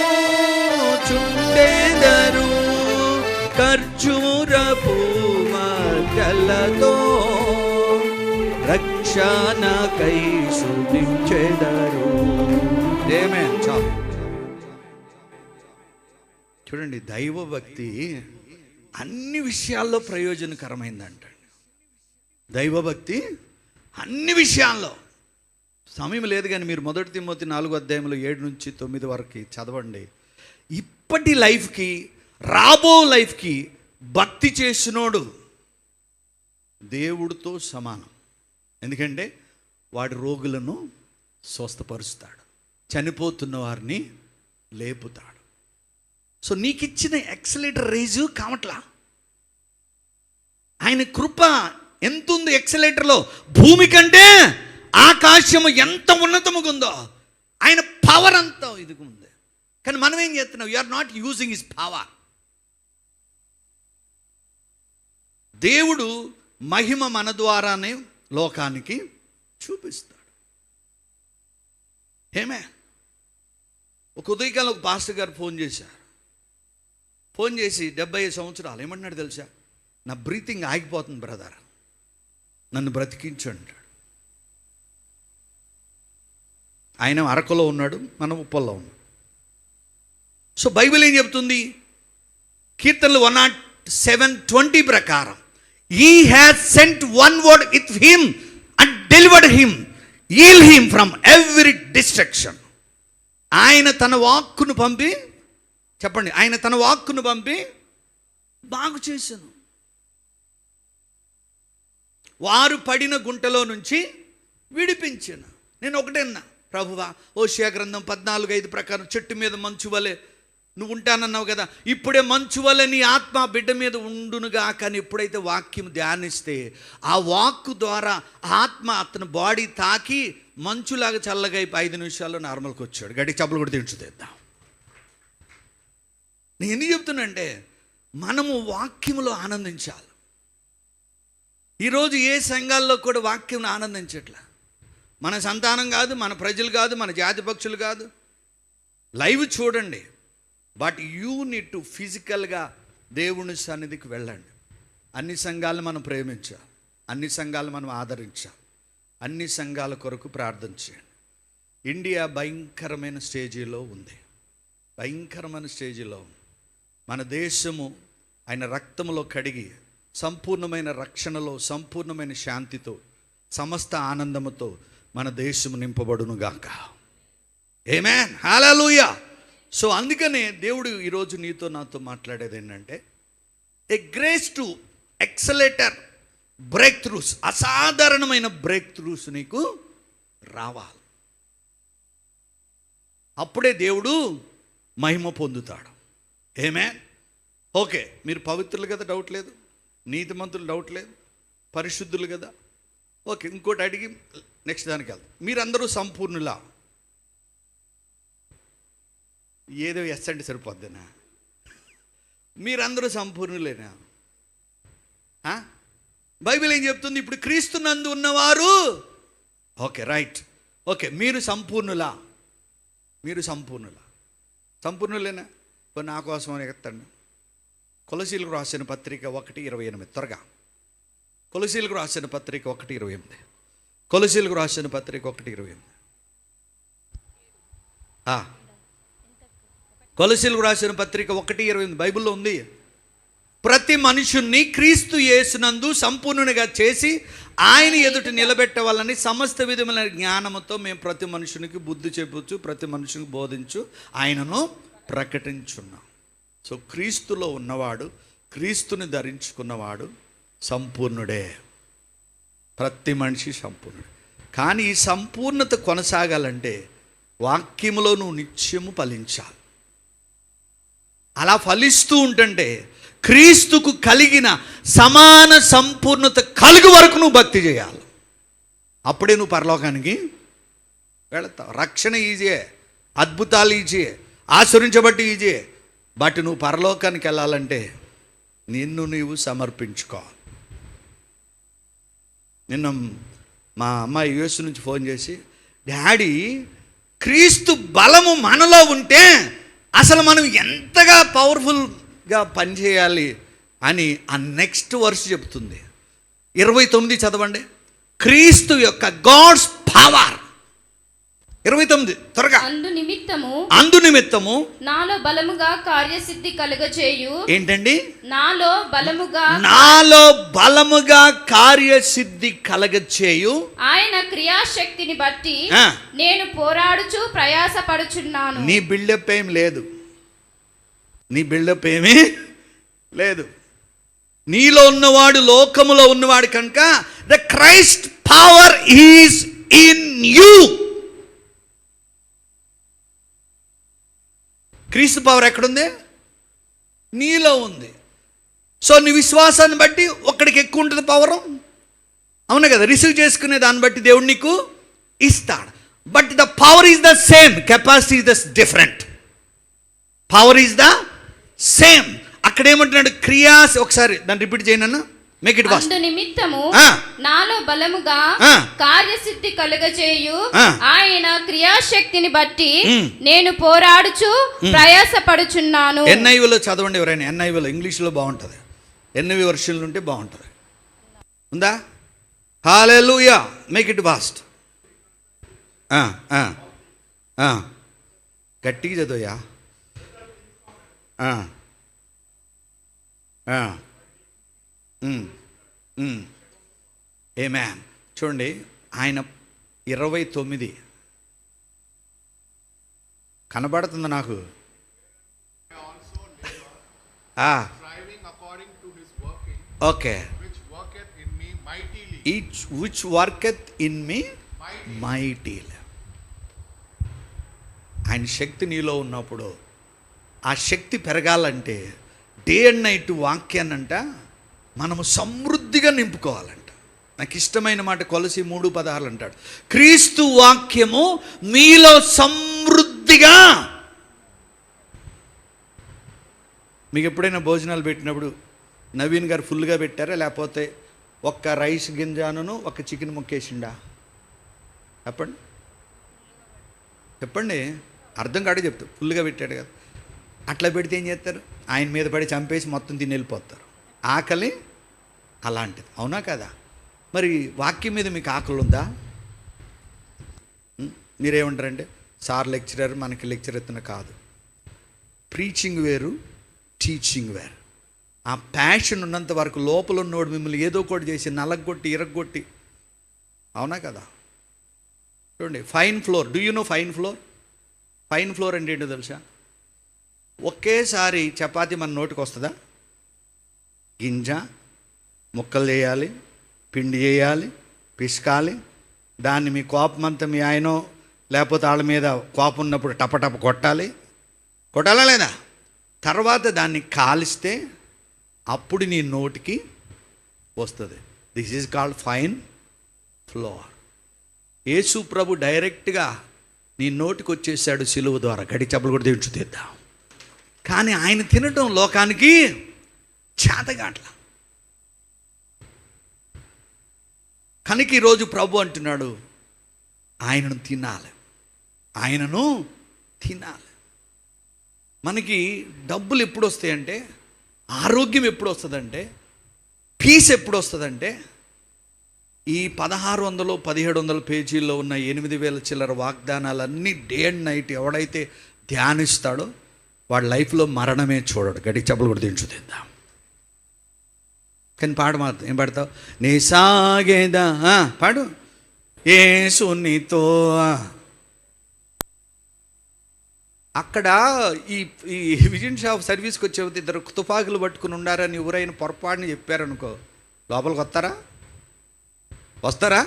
చుండెదరు. ఖర్జూరపు మగలతో రక్షణకై శుద్ధించెదరు. ఆమేన్. చాలు. చూడండి, దైవభక్తి అన్ని విషయాల్లో ప్రయోజనకరమైందంట. దైవభక్తి అన్ని విషయాల్లో. సమయం లేదు కానీ మీరు 1 తిమోతి 4వ అధ్యాయంలో 7 నుంచి 9 వరకు చదవండి. ఇప్పటి లైఫ్కి రాబో లైఫ్కి భక్తి చేసినోడు దేవుడితో సమానం. ఎందుకంటే వాడు రోగులను స్వస్థపరుస్తాడు, చనిపోతున్న వారిని లేపుతాడు. సో నీకు ఇచ్చిన ఎక్సలేటర్ రేజు కావట్లా. ఆయన కృప ఎంత ఉంది ఎక్సలేటర్లో? భూమి కంటే ఆకాశము ఎంత ఉన్నతముగా ఉందో ఆయన పవర్ అంతా ఇదిగా ఉంది. కానీ మనం ఏం చేస్తున్నాం? You are not using his power. దేవుడు మహిమ మన ద్వారానే లోకానికి చూపిస్తాడు. ఏమే ఒక ఉదయకాలం ఒక పాస్టర్ గారు ఫోన్ చేశారు. ఫోన్ చేసి 75 సంవత్సరాలు ఏమంటున్నాడు తెలుసా? నా బ్రీతింగ్ ఆగిపోతుంది బ్రదర్, నన్ను బ్రతికించండి. ఆయన అరకులో ఉన్నాడు, మనం ఉప్పల్లో ఉన్నాం. సో బైబిల్ ఏం చెప్తుంది? కీర్తనలు 107:20 ప్రకారం He has sent one word with him and delivered him, healed him from every destruction. ఆయన తన వాక్కును పంపి, చెప్పండి, ఆయన తన వాక్కును పంపి బాగు చేశాను. వారు పడిన గుంటలో నుంచి విడిపించాను. నేను ఒకటేనా ప్రభువా, హోషేయ గ్రంథం 14:5 ప్రకారం చెట్టు మీద మంచు వలె నువ్వు ఉంటానన్నావు కదా, ఇప్పుడే మంచు వలె నీ ఆత్మ బిడ్డ మీద ఉండునుగా. కానీ ఎప్పుడైతే వాక్యం ధ్యానిస్తే ఆ వాక్కు ద్వారా ఆత్మ అతని బాడీ తాకి మంచులాగా చల్లగా 5 నిమిషాల్లో నార్మల్కి వచ్చాడు. గట్టి చప్పలు కూడా తెద్దాం. నేను ఎందుకు చెప్తున్నా మనము వాక్యములో ఆనందించాలి. ఈరోజు ఏ సంఘాల్లో కూడా వాక్యం ఆనందించట్లా. మన సంతానం కాదు, మన ప్రజలు కాదు, మన జాతి పక్షులు కాదు. లైవ్ చూడండి, బట్ యూ నీడ్ టు ఫిజికల్గా దేవుని సన్నిధికి వెళ్ళండి. అన్ని సంఘాలను మనం ప్రేమించాలి, అన్ని సంఘాలు మనం ఆదరించాలి, అన్ని సంఘాల కొరకు ప్రార్థన చేయండి. ఇండియా భయంకరమైన స్టేజీలో ఉంది, భయంకరమైన స్టేజీలో ఉంది. మన దేశము ఆయన రక్తంలో కడిగి సంపూర్ణమైన రక్షణలో, సంపూర్ణమైన శాంతితో, సమస్త ఆనందముతో మన దేశము నింపబడునుగాక. ఆమేన్, హల్లెలూయా. సో అందుకనే దేవుడు ఈరోజు నీతో నాతో మాట్లాడేది ఏంటంటే, a grace to accelerator breakthroughs, అసాధారణమైన బ్రేక్ త్రూస్ నీకు రావాలి. అప్పుడే దేవుడు మహిమ పొందుతాడు. ఆమేన్. ఓకే, మీరు పవిత్రులు కదా, డౌట్ లేదు. నీతిమంతులు, డౌట్ లేదు. పరిశుద్ధులు కదా. ఓకే, ఇంకోటి అడిగి నెక్స్ట్ దానికి వెళ్తాం. మీరందరూ సంపూర్ణులా? ఏదో ఎస్ అంటే సరిపోద్దేనా? మీరందరూ సంపూర్ణులేనా? బైబిల్ ఏం చెప్తుంది? ఇప్పుడు క్రీస్తునందు ఉన్నవారు. Okay, right. ఓకే, మీరు సంపూర్ణులా? మీరు సంపూర్ణులేనా? ఇప్పుడు నా కోసం అని ఎత్తండి. కొలసీలకు రాసిన పత్రిక 1:28 త్వరగా. కొలసీలకు రాసిన పత్రిక 1:28. కొలసీలకు రాసిన పత్రిక 1:28. కొలసీలకు రాసిన పత్రిక 1:28 బైబిల్లో ఉంది. ప్రతి మనుషుణ్ణి క్రీస్తు యేసునందు సంపూర్ణునిగా చేసి ఆయన ఎదుట నిలబెట్టవాలని సమస్త విధమైన జ్ఞానముతో మేము ప్రతి మనుషునికి బుద్ధి చెప్పుచు ప్రతి మనుషునికి బోధించు ఆయనను ప్రకటించున్నాం. సో క్రీస్తులో ఉన్నవాడు, క్రీస్తుని ధరించుకున్నవాడు సంపూర్ణుడే. ప్రతి మనిషి సంపూర్ణుడు. కానీ ఈ సంపూర్ణత కొనసాగాలంటే వాక్యములో నువ్వు నిత్యము ఫలించాలి. అలా ఫలిస్తూ ఉంటుంటే క్రీస్తుకు కలిగిన సమాన సంపూర్ణత కలుగు వరకు నువ్వు భక్తి చేయాలి. అప్పుడే నువ్వు పరలోకానికి వెళతావు. రక్షణ ఈజీయే, అద్భుతాలు ఈజీయే, ఆశ్రయించబట్టి ఈజీయే. బట్ నువ్వు పరలోకానికి వెళ్ళాలంటే నిన్ను నీవు సమర్పించుకోవాలి. నిన్న మా అమ్మాయి యుఎస్ నుంచి ఫోన్ చేసి, డాడీ క్రీస్తు బలము మనలో ఉంటే అసలు మనం ఎంతగా పవర్ఫుల్గా పనిచేయాలి అని ఆ నెక్స్ట్ వర్స్ చెప్తుంది. 29 చదవండి. క్రీస్తు యొక్క గాడ్స్ పవర్. 29 త్వరగా. అందు నిమిత్తము నాలో బలముగా కార్యసిద్ధి కలుగచేయు. ఏంటండి? నాలో బలముగా కార్యసిద్ధి కలగచేయు ఆయన క్రియాశక్తిని బట్టి నేను పోరాడుచు ప్రయాసపడుచున్నాను. నీ బిల్డప్ ఏమీ లేదు. నీలో ఉన్నవాడు లోకములో ఉన్నవాడు కనుక the Christ power is in you. క్రీస్తు పవర్ ఎక్కడుంది? నీలో ఉంది. సో నీ విశ్వాసాన్ని బట్టి ఒక్కడికి ఎక్కువ ఉంటుంది పవరు. అవునా కదా? రిసీవ్ చేసుకునే దాన్ని బట్టి దేవుడు నీకు ఇస్తాడు. But the power is the same, capacity is the different. Power is the same. అక్కడ ఏమంటున్నాడు? క్రియాస్. ఒకసారి దాన్ని రిపీట్ చేయనన్నా, మేక్ ఇట్ ఫాస్ట్. నిమిత్తము నాలో బలముగా కార్యసిద్ధి కలుగచేయు ఆయన క్రియాశక్తిని బట్టి నేను పోరాడుచు ప్రయాసపడుచున్నాను. ఎన్ఐవిలో చదవండి ఎవరైనా. ఎన్ఐవిలో ఇంగ్లీష్లో బాగుంటుంది. ఎన్ఐవి వర్షన్లు ఉంటే బాగుంటుంది. ఉందా? హల్లెలూయా. Make it fast. గట్టిగా చదువుయా. ఆమేన్. చూడండి, ఆయన 29 కనబడుతుంది నాకు. Okay. Which worketh in me mightily. ఆయన శక్తి నీలో ఉన్నప్పుడు ఆ శక్తి పెరగాలంటే డే అండ్ నైట్ వాక్యాన్నంట మనము సమృద్ధిగా నింపుకోవాలంట. నాకు ఇష్టమైన మాట కొలసి 3:16 అంటాడు, క్రీస్తు వాక్యము మీలో సమృద్ధిగా. మీకు ఎప్పుడైనా భోజనాలు పెట్టినప్పుడు నవీన్ గారు ఫుల్గా పెట్టారా, లేకపోతే ఒక్క రైస్ గింజాను ఒక చికెన్ ముక్కేసిండా? చెప్పండి. అర్థం కాడే చెప్తారు. ఫుల్గా పెట్టాడు కదా. అట్లా పెడితే ఏం చేస్తారు? ఆయన మీద పడి చంపేసి మొత్తం తిని వెళ్ళిపోతారు. ఆకలి అలాంటిది. అవునా కదా? మరి వాక్యం మీద మీకు ఆకలి ఉందా? మీరేమంటారంటే, సార్ లెక్చరర్, మనకి లెక్చర్ ఎత్తున కాదు. ప్రీచింగ్ వేరు, టీచింగ్ వేరు. ఆ ప్యాషన్ ఉన్నంత వరకు లోపల ఉన్నవాడు మిమ్మల్ని ఏదో ఒకటి చేసి నలగొట్టి ఇరగొట్టి. అవునా కదా? చూడండి, fine floor. Do you know fine floor? Fine floor అంటే ఏంటో తెలుసా? ఒకేసారి చపాతీ మన నోటికి వస్తుందా? గింజ ముక్కలు చేయాలి, పిండి చేయాలి, పిసకాలి. దాన్ని మీ కోపమంతా మీ ఆయనో లేకపోతే వాళ్ళ మీద కోపం ఉన్నప్పుడు టపటప కొట్టాలా లేదా? తర్వాత దాన్ని కాలిస్తే అప్పుడు నీ నోటికి వస్తుంది. This is called fine floor. యేసు ప్రభు డైరెక్ట్గా నీ నోటికి వచ్చేసాడు సిలువ ద్వారా. గడి చెప్పులు కూడా దించు తీద్దాం. కానీ ఆయన తినటం లోకానికి చేతగాట్ల. కనుక ఈరోజు ప్రభు అంటున్నాడు ఆయనను తినాలి. మనకి డబ్బులు ఎప్పుడు వస్తాయంటే, ఆరోగ్యం ఎప్పుడు వస్తుందంటే, పీస్ ఎప్పుడు వస్తుందంటే, ఈ 1600 1700 పేజీల్లో ఉన్న 8000 చిల్లర వాగ్దానాలన్నీ డే అండ్ నైట్ ఎవడైతే ధ్యానిస్తాడో వాడి లైఫ్లో మరణమే చూడడు. గడి చెప్పులు కూడా దించుతుందాం. కానీ పాడు మాత్రం ఏం పాడతావు? నీ సాగేదా పాడు యేసునితో. అక్కడ ఈ విజన్ షాప్ సర్వీస్కి వచ్చే 2 తుపాకులు పట్టుకుని ఉండారని ఎవరైనా పొరపాటుని చెప్పారనుకో, లోపలికి వస్తారా?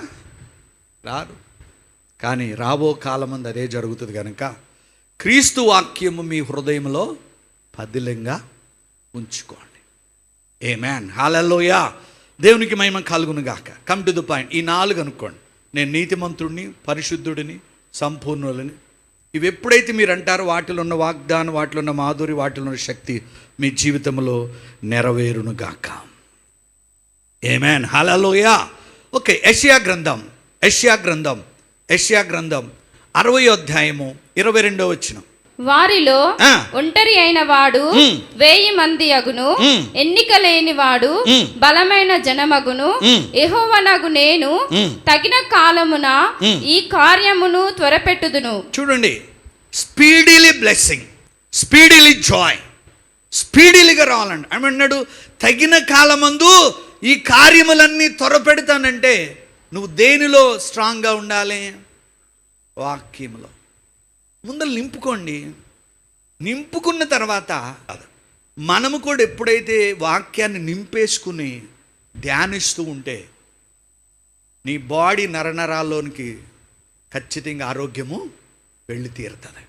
రారు. కానీ రాబో కాలం మంది అదే జరుగుతుంది. కనుక క్రీస్తు వాక్యము మీ హృదయంలో పదిలంగా ఉంచుకోండి. ఆమేన్, హల్లెలూయా. దేవునికి మహిమ కలుగును గాక. Come to the point. ఈ 4 అనుకోండి. నేను నీతిమంతుడిని, పరిశుద్ధుడిని, సంపూర్ణులని. ఇవి ఎప్పుడైతే మీరు అంటారో వాటిలో ఉన్న వాగ్దానం, వాటిలో ఉన్న మాధురి, వాటిలో ఉన్న శక్తి మీ జీవితంలో నెరవేరును గాక. ఆమేన్, హల్లెలూయా. ఓకే, యెషయా గ్రంథం 60వ అధ్యాయము 22వ వచనం. వారిలో ఒంటరి అయిన వాడు 1000 మంది అగును, ఎన్నిక లేని వాడు బలమైన జనమగును. యెహోవానగు నేను తగిన కాలమున ఈ కార్యమును త్వరపెట్టుదును. చూడండి, స్పీడీలీ బ్లెస్సింగ్, స్పీడీలీ జాయ్, స్పీడీలీగా రావాలండి. అన్నాడు తగిన కాలమందు ఈ కార్యములన్నీ త్వరపెడతానంటే నువ్వు దేనిలో స్ట్రాంగ్గా ఉండాలి? వాక్యములో. ముందర నింపుకున్న తర్వాత మనము కూడా ఎప్పుడైతే వాక్యాన్ని నింపేసుకుని ధ్యానిస్తూ ఉంటే నీ బాడీ నరనరాల్లోనికి ఖచ్చితంగా ఆరోగ్యము వెళ్ళి తీరుతుంది.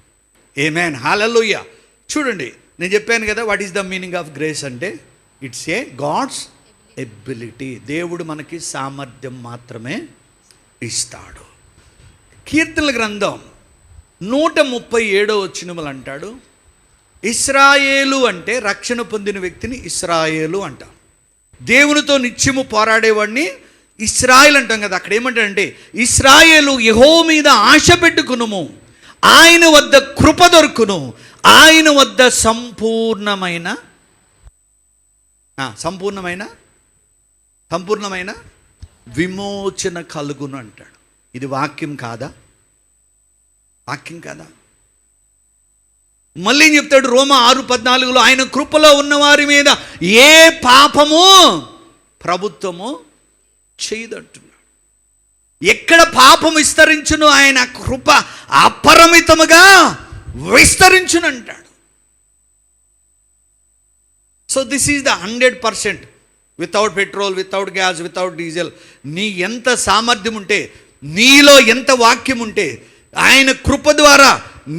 ఆమేన్, హల్లెలూయా. చూడండి, నేను చెప్పాను కదా, what is the meaning of grace అంటే ఇట్స్ ఏ గాడ్స్ ఎబిలిటీ. దేవుడు మనకి సామర్థ్యం మాత్రమే ఇస్తాడు. కీర్తనల గ్రంథం 137వ వచనములు అంటాడు, ఇశ్రాయేలు అంటే రక్షణ పొందిన వ్యక్తిని ఇశ్రాయేలు అంటాం. దేవునితో నిత్యము పోరాడేవాడిని ఇశ్రాయేల్ అంటాం కదా. అక్కడ ఏమంటాడంటే, ఇశ్రాయేలు యెహోవా మీద ఆశ పెట్టుకునుము, ఆయన వద్ద కృప దొరుకును, ఆయన వద్ద సంపూర్ణమైన విమోచన కలుగును అంటాడు. ఇది వాక్యం కాదా? మళ్ళీ ఏం చెప్తాడు? రోమా 6:14 ఆయన కృపలో ఉన్నవారి మీద ఏ పాపము ప్రభుత్వము చేయదంటున్నాడు. ఎక్కడ పాపం విస్తరించును ఆయన కృప అపరిమితముగా విస్తరించునంటాడు. So this is the 100%. Without petrol, without gas, without diesel. నీ ఎంత సామర్థ్యం ఉంటే, నీలో ఎంత వాక్యం ఉంటే, ఆయన కృప ద్వారా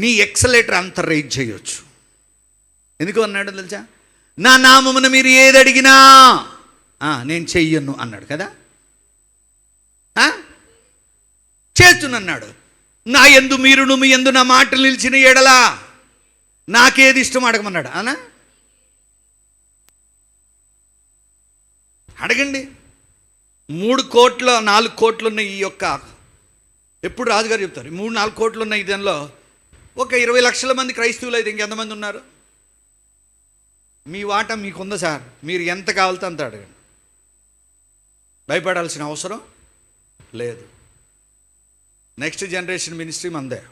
నీ ఎక్సలేటర్ అంత రైజ్ చేయొచ్చు. ఎందుకు అన్నాడు తెలుసా? నా నామమున మీరు ఏది అడిగినా నేను చెయ్యను అన్నాడు కదా. చేస్తున్నన్నాడు. నా యందు మీరును మీ యందు నా మాటలు నిలిచిన ఎడలా నాకేది ఇష్టం అడగమన్నాడు. అడగండి. 3 కోట్ల 4 కోట్లు ఉన్న ఈ యొక్క, ఎప్పుడు రాజుగారు చెప్తారు 3-4 కోట్లు ఉన్న ఈ దానిలో ఒక 20 లక్షల మంది క్రైస్తవులు అయితే ఇంకెంతమంది ఉన్నారు? మీ వాటా మీకుందా సార్? మీరు ఎంత కావాలితే అంత అడగండి. భయపడాల్సిన అవసరం లేదు. నెక్స్ట్ జనరేషన్ మినిస్ట్రీ మందే.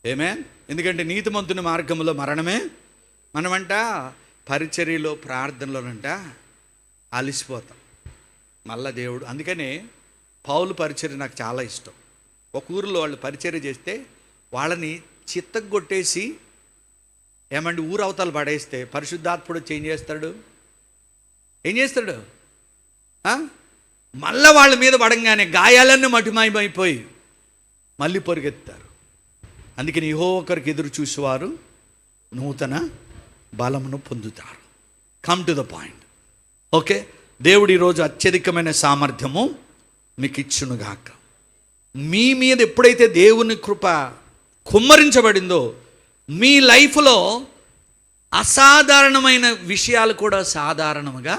ఆమేన్. ఎందుకంటే నీతిమంతుని మార్గంలో మరణమే. మనమంట పరిచర్యలో, ప్రార్థనలోనంట అలిసిపోతాం. మళ్ళా దేవుడు, అందుకనే పౌలు పరిచర్య నాకు చాలా ఇష్టం. ఒక ఊరిలో వాళ్ళు పరిచర్య చేస్తే వాళ్ళని చిత్తగొట్టేసి ఏమంటే ఊరు అవతలు పడేస్తే పరిశుద్ధాత్ముడు ఏం చేస్తాడు? మళ్ళా వాళ్ళ మీద పడంగానే గాయాలన్నీ మటుమాయమైపోయి మళ్ళీ పరిగెత్తారు. అందుకని యెహోవా ఒకరికి ఎదురు చూసేవారు నూతన బలమును పొందుతారు. Come to the point. Okay, దేవుడు ఈరోజు అత్యధికమైన సామర్థ్యము మీకు ఇచ్చునుగాక. మీ మీద ఎప్పుడైతే దేవుని కృప కుమ్మరించబడిందో మీ లైఫ్లో అసాధారణమైన విషయాలు కూడా సాధారణంగా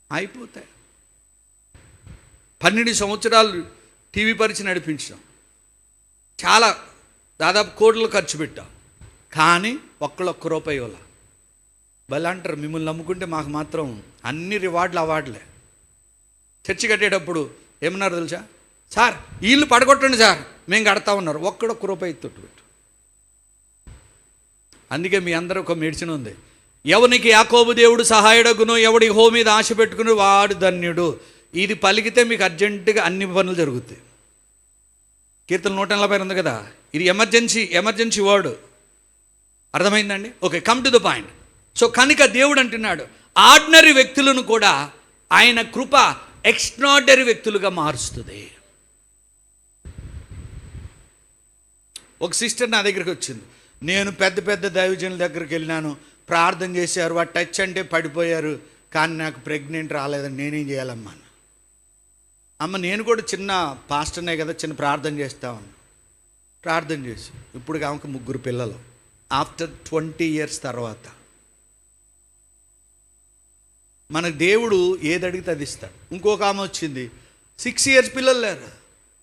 అయిపోతాయి. 12 సంవత్సరాలు టీవీ పరిచయం నడిపించాం, చాలా దాదాపు కోట్లు ఖర్చు పెట్టాం, కానీ ఒక్క రూపాయి ఇవ్వాల. భలే అంటారు, మిమ్మల్ని నమ్ముకుంటే మాకు మాత్రం అన్ని రివార్డులు అవార్డులే. చర్చి కట్టేటప్పుడు ఏమన్నారు తెలుసా? సార్ వీళ్ళు పడగొట్టండి సార్, మేము కడతా ఉన్నారు. ఒక్క రూపాయి తొట్టు పెట్టు. అందుకే మీ అందరూ ఒక మెడిసిన్ ఉంది, ఎవనికి యాకోబు దేవుడు సహాయుడగును, ఎవడి హో మీద ఆశ పెట్టుకుని వాడు ధన్యుడు. ఇది పలికితే మీకు అర్జెంటుగా అన్ని పనులు జరుగుతాయి. కీర్తన 140 ఉంది కదా, ఇది ఎమర్జెన్సీ వర్డ్. అర్థమైందండి? Okay, come to the point. So కనుక దేవుడు అంటున్నాడు, ఆర్డినరీ వ్యక్తులను కూడా ఆయన కృప ఎక్స్ట్రాడినరీ వ్యక్తులుగా మారుస్తుంది. ఒక సిస్టర్ నా దగ్గరికి వచ్చింది, నేను పెద్ద దైవజనుల దగ్గరికి వెళ్ళినాను, ప్రార్థన చేశారు, వాడు టచ్ అంటే పడిపోయారు, కానీ నాకు ప్రెగ్నెంట్ రాలేదని నేనేం చేయాలమ్మా? అమ్మ నేను కూడా చిన్న పాస్టర్నే కదా, చిన్న ప్రార్థన చేస్తామన్నా. ప్రార్థన చేసి ఇప్పుడు ఆమెకు 3 పిల్లలు ఆఫ్టర్ 20 years తర్వాత. మన దేవుడు ఏది అడిగితే అది ఇస్తాడు. ఇంకొక ఆమె వచ్చింది, 6 years పిల్లలు లేరు,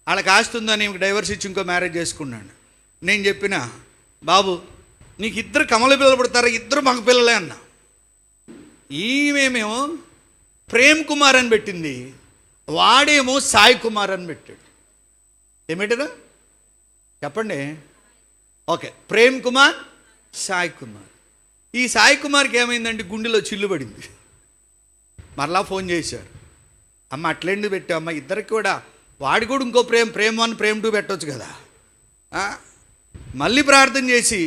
వాళ్ళకి ఆస్తుందని ఇంక డైవర్స్ ఇచ్చి ఇంకో మ్యారేజ్ చేసుకున్నాను. నేను చెప్పిన, బాబు నీకు 2 కమల పిల్లలు పుడతారు, 2 మగ పిల్లలే అన్న. ఈమెమేమో ప్రేమ్ కుమార్ అని పెట్టింది, వాడేమో సాయి కుమార్ అని పెట్టాడు. ఏమిటరా చెప్పండి? ఓకే, ప్రేమ్ కుమార్, సాయి కుమార్. ఈ సాయి కుమార్కి ఏమైందంటే గుండెలో చిల్లు పడింది. మరలా ఫోన్ చేశారు, అమ్మ అట్లేందుకు పెట్టావమ్మ, ఇద్దరికి కూడా, వాడి కూడా ఇంకో ప్రేమ్ 1 ప్రేమ్ 2 పెట్టవచ్చు కదా. మళ్ళీ ప్రార్థన చేసి,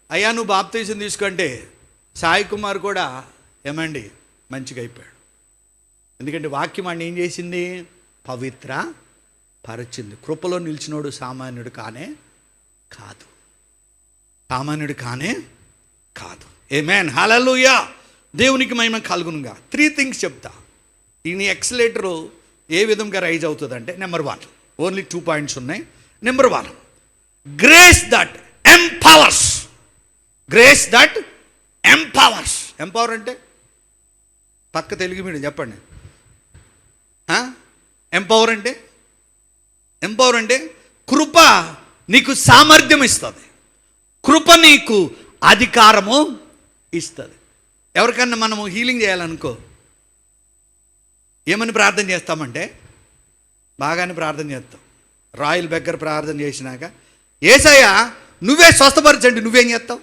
అయ్యా నువ్వు బాప్తీసం తీసుకుంటే సాయి కుమార్ కూడా ఏమండి మంచిగా అయిపోయాడు. ఎందుకంటే వాక్యం అన్ని ఏం చేసింది? పవిత్ర పరచింది. కృపలో నిలిచినోడు సామాన్యుడు కానే కాదు. ఆమేన్, హల్లెలూయా. దేవునికి మహిమ కలుగునుగా. 3 things చెప్తా. ఈ ఎక్సలేటరు ఏ విధంగా రైజ్ అవుతుందంటే, నెంబర్ 1, ఓన్లీ 2 points ఉన్నాయి. Number 1, grace that empowers. Empower అంటే పక్క తెలుగు మీడియం చెప్పండి. ఎంపవర్ అంటే కృప నీకు సామర్థ్యం ఇస్తుంది, కృప నీకు అధికారము ఇస్తుంది. ఎవరికన్నా మనము హీలింగ్ చేయాలనుకో ఏమని ప్రార్థన చేస్తామంటే, బాగానే ప్రార్థన చేస్తాం. రాయల్ బెగ్గర్ ప్రార్థన చేసినాక, యేసయ్యా నువ్వే స్వస్థపరచండి, నువ్వేం చేస్తావు?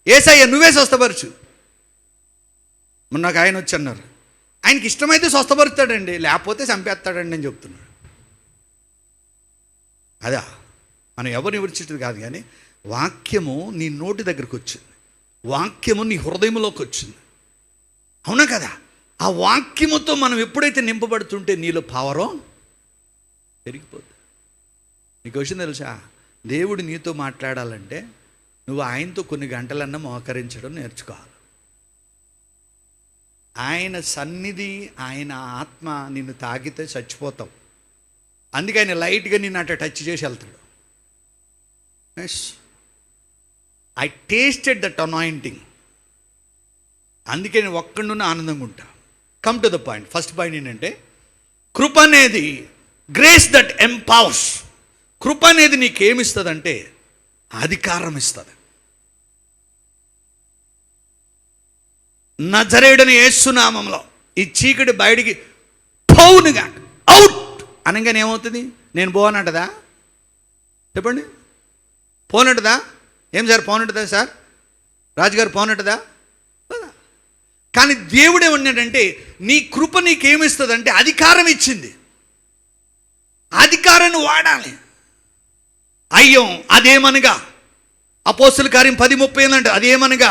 యేసయ్యా నువ్వే స్వస్థపరచు. మొన్న నాకు ఆయన వచ్చి అన్నారు, ఆయనకి ఇష్టమైతే స్వస్థపరుస్తాడండి, లేకపోతే చంపేస్తాడండి అని చెప్తున్నాడు. అదా మనం ఎవరిని విడిచిట్టు కాదు, కానీ వాక్యము నీ నోటి దగ్గరకు వచ్చింది, వాక్యము నీ హృదయంలోకి వచ్చింది, అవునా కదా? ఆ వాక్యముతో మనం ఎప్పుడైతే నింపబడుతుంటే నీలో పవరో పెరిగిపోతుంది. నీకు విషయం తెలుసా? దేవుడు నీతో మాట్లాడాలంటే నువ్వు ఆయనతో కొన్ని గంటలన్నా మోకరించడం నేర్చుకోవాలి. ఆయన సన్నిధి, ఆయన ఆత్మ నిన్ను తాకితే చచ్చిపోతావు. అందుకే ఆయన లైట్గా నిన్ను అట్లా టచ్ చేసి వెళ్తాడు. Yes, I tasted that anointing. అందుకే నేను ఒక్కడున్న ఆనందంగా ఉంటా. Come to the point. First point ఏంటంటే, కృప అనేది గ్రేస్ దట్ ఎంపవర్స్. కృప అనేది నీకేమిస్తుందంటే అధికారం ఇస్తుంది. నజరేయుడైన యేసు నామములో ఈ చీకటి బయటికి పౌనుగా అవుట్ అనగానే ఏమవుతుంది? నేను పోనంటదా? చెప్పండి, పోనట్టుదా? ఏం సార్ పోనట్టుదా? సార్ రాజుగారు పోనట్టుదా? కానీ దేవుడు ఏమన్నాడంటే, నీ కృప నీకేమిస్తుందంటే అధికారం ఇచ్చింది. అధికారాన్ని వాడాలి. అయ్యో అదేమనగా, అపోస్తుల కార్యం 10:30 అంటే అదేమనగా,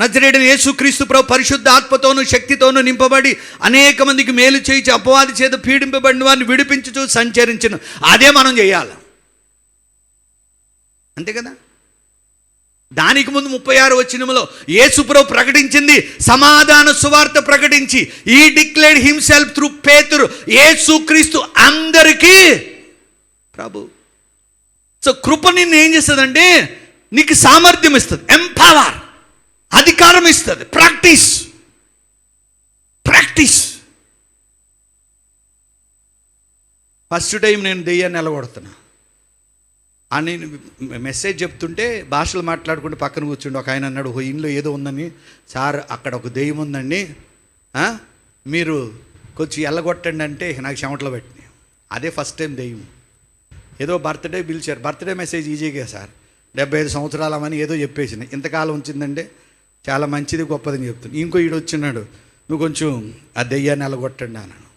నజరేయుడైన యేసుక్రీస్తు ప్రభు పరిశుద్ధ ఆత్మతోనూ శక్తితోనూ నింపబడి అనేక మందికి మేలు చేయించి అపవాది చేత పీడింపబడిన వారిని విడిపించుచూ సంచరించును. అదే మనం చేయాలి, అంతే కదా. దానికి ముందు 36 వచనములో యేసు ప్రభు ప్రకటించింది సమాధాన సువార్త ప్రకటించి, ఈ డిక్లేర్డ్ హిమ్సెల్ఫ్ త్రూ పేతురు, యేసుక్రీస్తు అందరికీ ప్రభు. సో కృప నిన్ను ఏం చేస్తుందంటే నీకు సామర్థ్యం ఇస్తుంది, ఎంపవర్, అధికారం ఇస్తుంది. ప్రాక్టీస్. ఫస్ట్ టైం నేను దెయ్యాన్ని ఎలగొడుతున్నా అని మెసేజ్ చెప్తుంటే భాషలు మాట్లాడుకుంటూ పక్కన కూర్చుండి ఒక ఆయన అన్నాడు, ఓ ఇంట్లో ఏదో ఉందని, సార్ అక్కడ ఒక దెయ్యం ఉందండి, మీరు కొంచెం ఎల్లగొట్టండి అంటే నాకు చెమటలో పెట్టినాయి. అదే ఫస్ట్ టైం దెయ్యం. ఏదో బర్త్డే పిలిచారు, బర్త్డే మెసేజ్ ఈజీగా సార్ 75 సంవత్సరాలమని ఏదో చెప్పేసింది. ఇంతకాలం ఉంచిందంటే చాలా మంచిది గొప్పదని చెప్తుంది. ఇంకో ఈడు వచ్చినాడు, నువ్వు కొంచెం ఆ దెయ్యాన్ని ఎల్లగొట్టండి అన్నాను.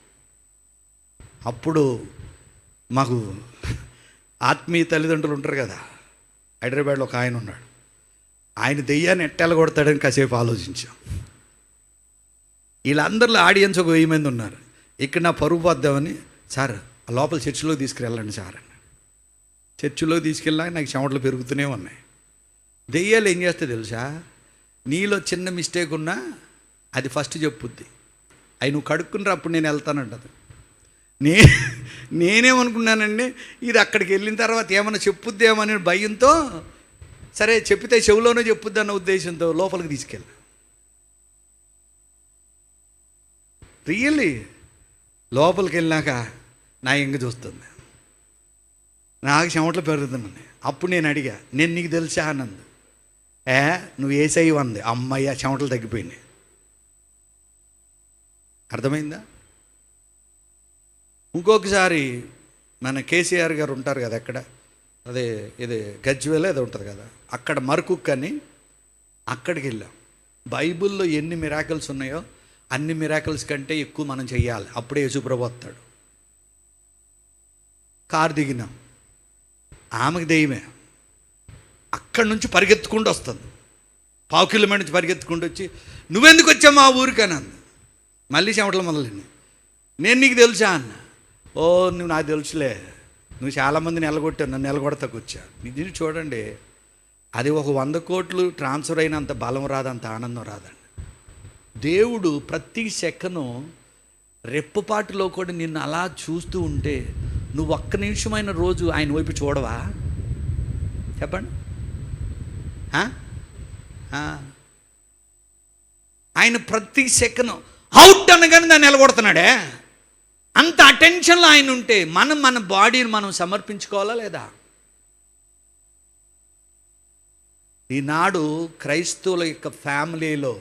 అప్పుడు మాకు ఆత్మీయ తల్లిదండ్రులు ఉంటారు కదా, హైదరాబాద్లో ఒక ఆయన ఉన్నాడు, ఆయన దెయ్యాన్ని ఎట్టెల కొడతాడని కాసేపు ఆలోచించాం. వీళ్ళందరిలో ఆడియన్స్ ఒక 1000 మంది ఉన్నారు. ఇక్కడ నా పరుగు పోద్దామని, సార్ లోపల చర్చిలోకి తీసుకురెళ్ళండి సార్ అని. చర్చిలోకి తీసుకెళ్ళాక నాకు చెమటలు పెరుగుతూనే ఉన్నాయి. దెయ్యాలు ఏం చేస్తే తెలుసా, నీలో చిన్న మిస్టేక్ ఉన్నా అది ఫస్ట్ చెప్పుద్ది, అవి నువ్వు కడుక్కుని అప్పుడు నేను వెళ్తానంటది. నేనేమనుకున్నానండి, ఇది అక్కడికి వెళ్ళిన తర్వాత ఏమన్నా చెప్పుద్దేమని భయంతో, సరే చెప్పితే చెవులోనే చెప్పుద్ది అన్న ఉద్దేశంతో లోపలికి తీసుకెళ్ళా. రియల్లీ లోపలికి వెళ్ళాక నా ఎంగ చూస్తుంది, నాకు చెమటలు పెరుగుతున్నాను. అప్పుడు నేను అడిగా, నేను నీకు తెలుసా అన్నది. నువ్వు ఏసై అంది. అమ్మయ్య చెమటలు తగ్గిపోయినాయి. అర్థమైందా? ఇంకొకసారి మన కేసీఆర్ గారు ఉంటారు కదా, అక్కడ అదే ఇది గజ్వేల్ ఏదో ఉంటుంది కదా, అక్కడ మరకుక్ అని అక్కడికి వెళ్ళాం. బైబిల్లో ఎన్ని మిరాకిల్స్ ఉన్నాయో అన్ని మిరాకిల్స్ కంటే ఎక్కువ మనం చెయ్యాలి, అప్పుడే యేసుప్రభు వస్తాడు. కారు దిగినాం, ఆమెకు దెయ్యమే అక్కడి నుంచి పరిగెత్తుకుంటూ వస్తుంది, 1/2 కిలోమీటర్ నుంచి పరిగెత్తుకుంటూ వచ్చి, నువ్వెందుకు వచ్చావు మా ఊరికి అని అంది. మళ్ళీ చెమటలు మొదలైంది. నేను నీకు తెలుసా అన్న. ఓ నువ్వు నాకు తెలుసులే, నువ్వు చాలామందిని ఎలగొట్టావు, నన్ను ఎలగొడతాకు వచ్చా. ఇది చూడండి, అది ఒక 100 కోట్లు ట్రాన్స్ఫర్ అయినంత బలం రాదంత ఆనందం రాదండి. దేవుడు ప్రతి సెకను రెప్పపాటులో కూడా నిన్ను అలా చూస్తూ ఉంటే నువ్వు ఒక్క నిమిషమైన రోజు ఆయన వైపు చూడవా? చెప్పండి. ఆయన ప్రతి సెకను అవుట్ అనగానే దాన్ని నిలగొడుతున్నాడే. అంత అటెన్షన్లో ఆయన ఉంటే మన బాడీని మనం సమర్పించుకోవాలా లేదా? ఈనాడు క్రైస్తవుల యొక్క ఫ్యామిలీలో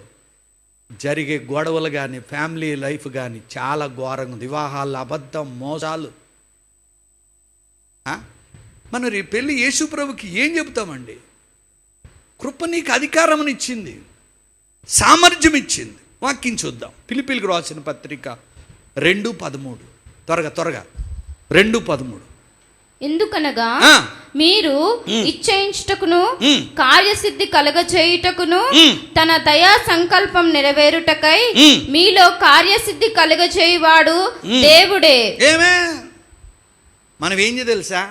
జరిగే గొడవలు కానీ ఫ్యామిలీ లైఫ్ కానీ చాలా ఘోరంగా ఉంది. వివాహాలు, అబద్ధం, మోసాలు. మనం రేపు పెళ్ళి యేసుప్రభుకి ఏం చెబుతామండి? కృప నీకు అధికారం ఇచ్చింది, సామర్థ్యం ఇచ్చింది. వాక్యం చూద్దాం. ఫిలిప్పీలకు రాసిన పత్రిక 2:13. త్వరగా 2:13. ఎందుకనగా మీరు ఇచ్చేయించుటకును కార్యసిద్ధి కలుగచేయుటకును తన దయా సంకల్పం నెరవేరుటకై మీలో కార్యసిద్ధి కలుగచేయువాడు దేవుడే. ఏమే మనం ఏం తెలుసా,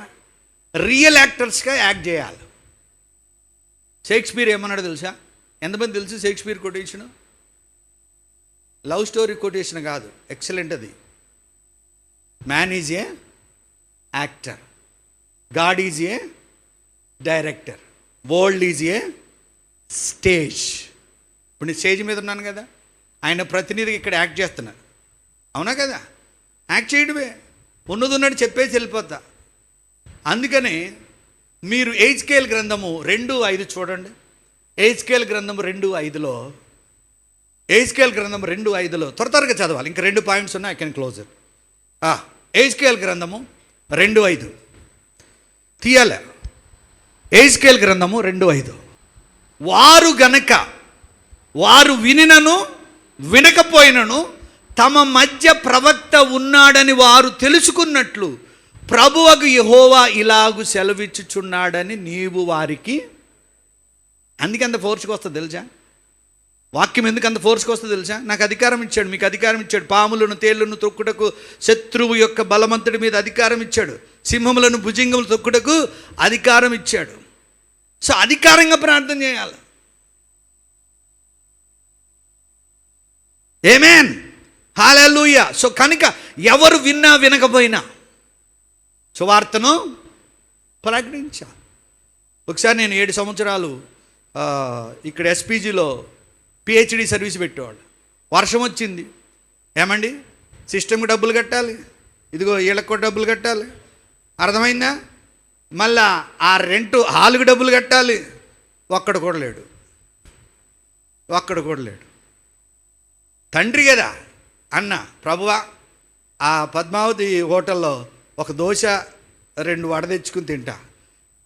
రియల్ యాక్టర్స్గా యాక్ట్ చేయాలి. షేక్స్పియర్ ఏమన్నాడు తెలుసా? ఎంతమంది తెలుసు Shakespeare quotation? Love story quotation కాదు, ఎక్సలెంట్ అది. Man is a actor, God is a director, world is a stage. ఇప్పుడు నేను స్టేజ్ మీద ఉన్నాను కదా, ఆయన ప్రతినిధిగా ఇక్కడ యాక్ట్ చేస్తున్నాను, అవునా కదా? యాక్ట్ చేయడమే, ఉన్నది ఉన్నట్టు చెప్పేసి వెళ్ళిపోతా. అందుకని మీరు హెజ్కేల్ గ్రంథము 2:5 చూడండి. హెజ్కేల్ గ్రంథము 2:5లో, హెజ్కేల్ గ్రంథము 2:5లో త్వరగా చదవాలి, ఇంకా 2 పాయింట్స్ ఉన్నాయి. I can close it. హెజ్కేల్ గ్రంథము 2:5 తీయాలి. హెజ్కేల్ గ్రంథము 2:5. వారు గనక వారు వినినను వినకపోయినను తమ మధ్య ప్రవక్త ఉన్నాడని వారు తెలుసుకున్నట్లు ప్రభువగు యెహోవా ఇలాగు సెలవిచ్చుచున్నాడని నీవు వారికి. అందుకే అంత ఫోర్స్గా వస్తుంది తెలుసా? వాక్యం ఎందుకు అంత ఫోర్స్కి వస్తుందో తెలుసా? నాకు అధికారం ఇచ్చాడు, మీకు అధికారం ఇచ్చాడు, పాములను తేళ్లను తొక్కుటకు, శత్రువు యొక్క బలవంతుడి మీద అధికారం ఇచ్చాడు, సింహములను భుజంగములు తొక్కుటకు అధికారం ఇచ్చాడు. సో అధికారంగా ప్రార్థన చేయాలి. ఆమేన్, హల్లెలూయా. సో కనుక ఎవరు విన్నా వినకపోయినా సువార్తను ప్రకటించాలి. ఒకసారి నేను 7 సంవత్సరాలు ఇక్కడ ఎస్పీజీలో పిహెచ్డి సర్వీస్ పెట్టేవాడు. వర్షం వచ్చింది, ఏమండి సిస్టమ్కి డబ్బులు కట్టాలి, ఇదిగో వీళ్ళకి కూడా డబ్బులు కట్టాలి, అర్థమైందా? మళ్ళా ఆ రెంట్ హాల్కి డబ్బులు కట్టాలి. ఒక్కడు కూడా లేడు. తండ్రి కదా అన్న, ప్రభువా ఆ పద్మావతి హోటల్లో ఒక దోశ 2 వడ తెచ్చుకుని తింటా,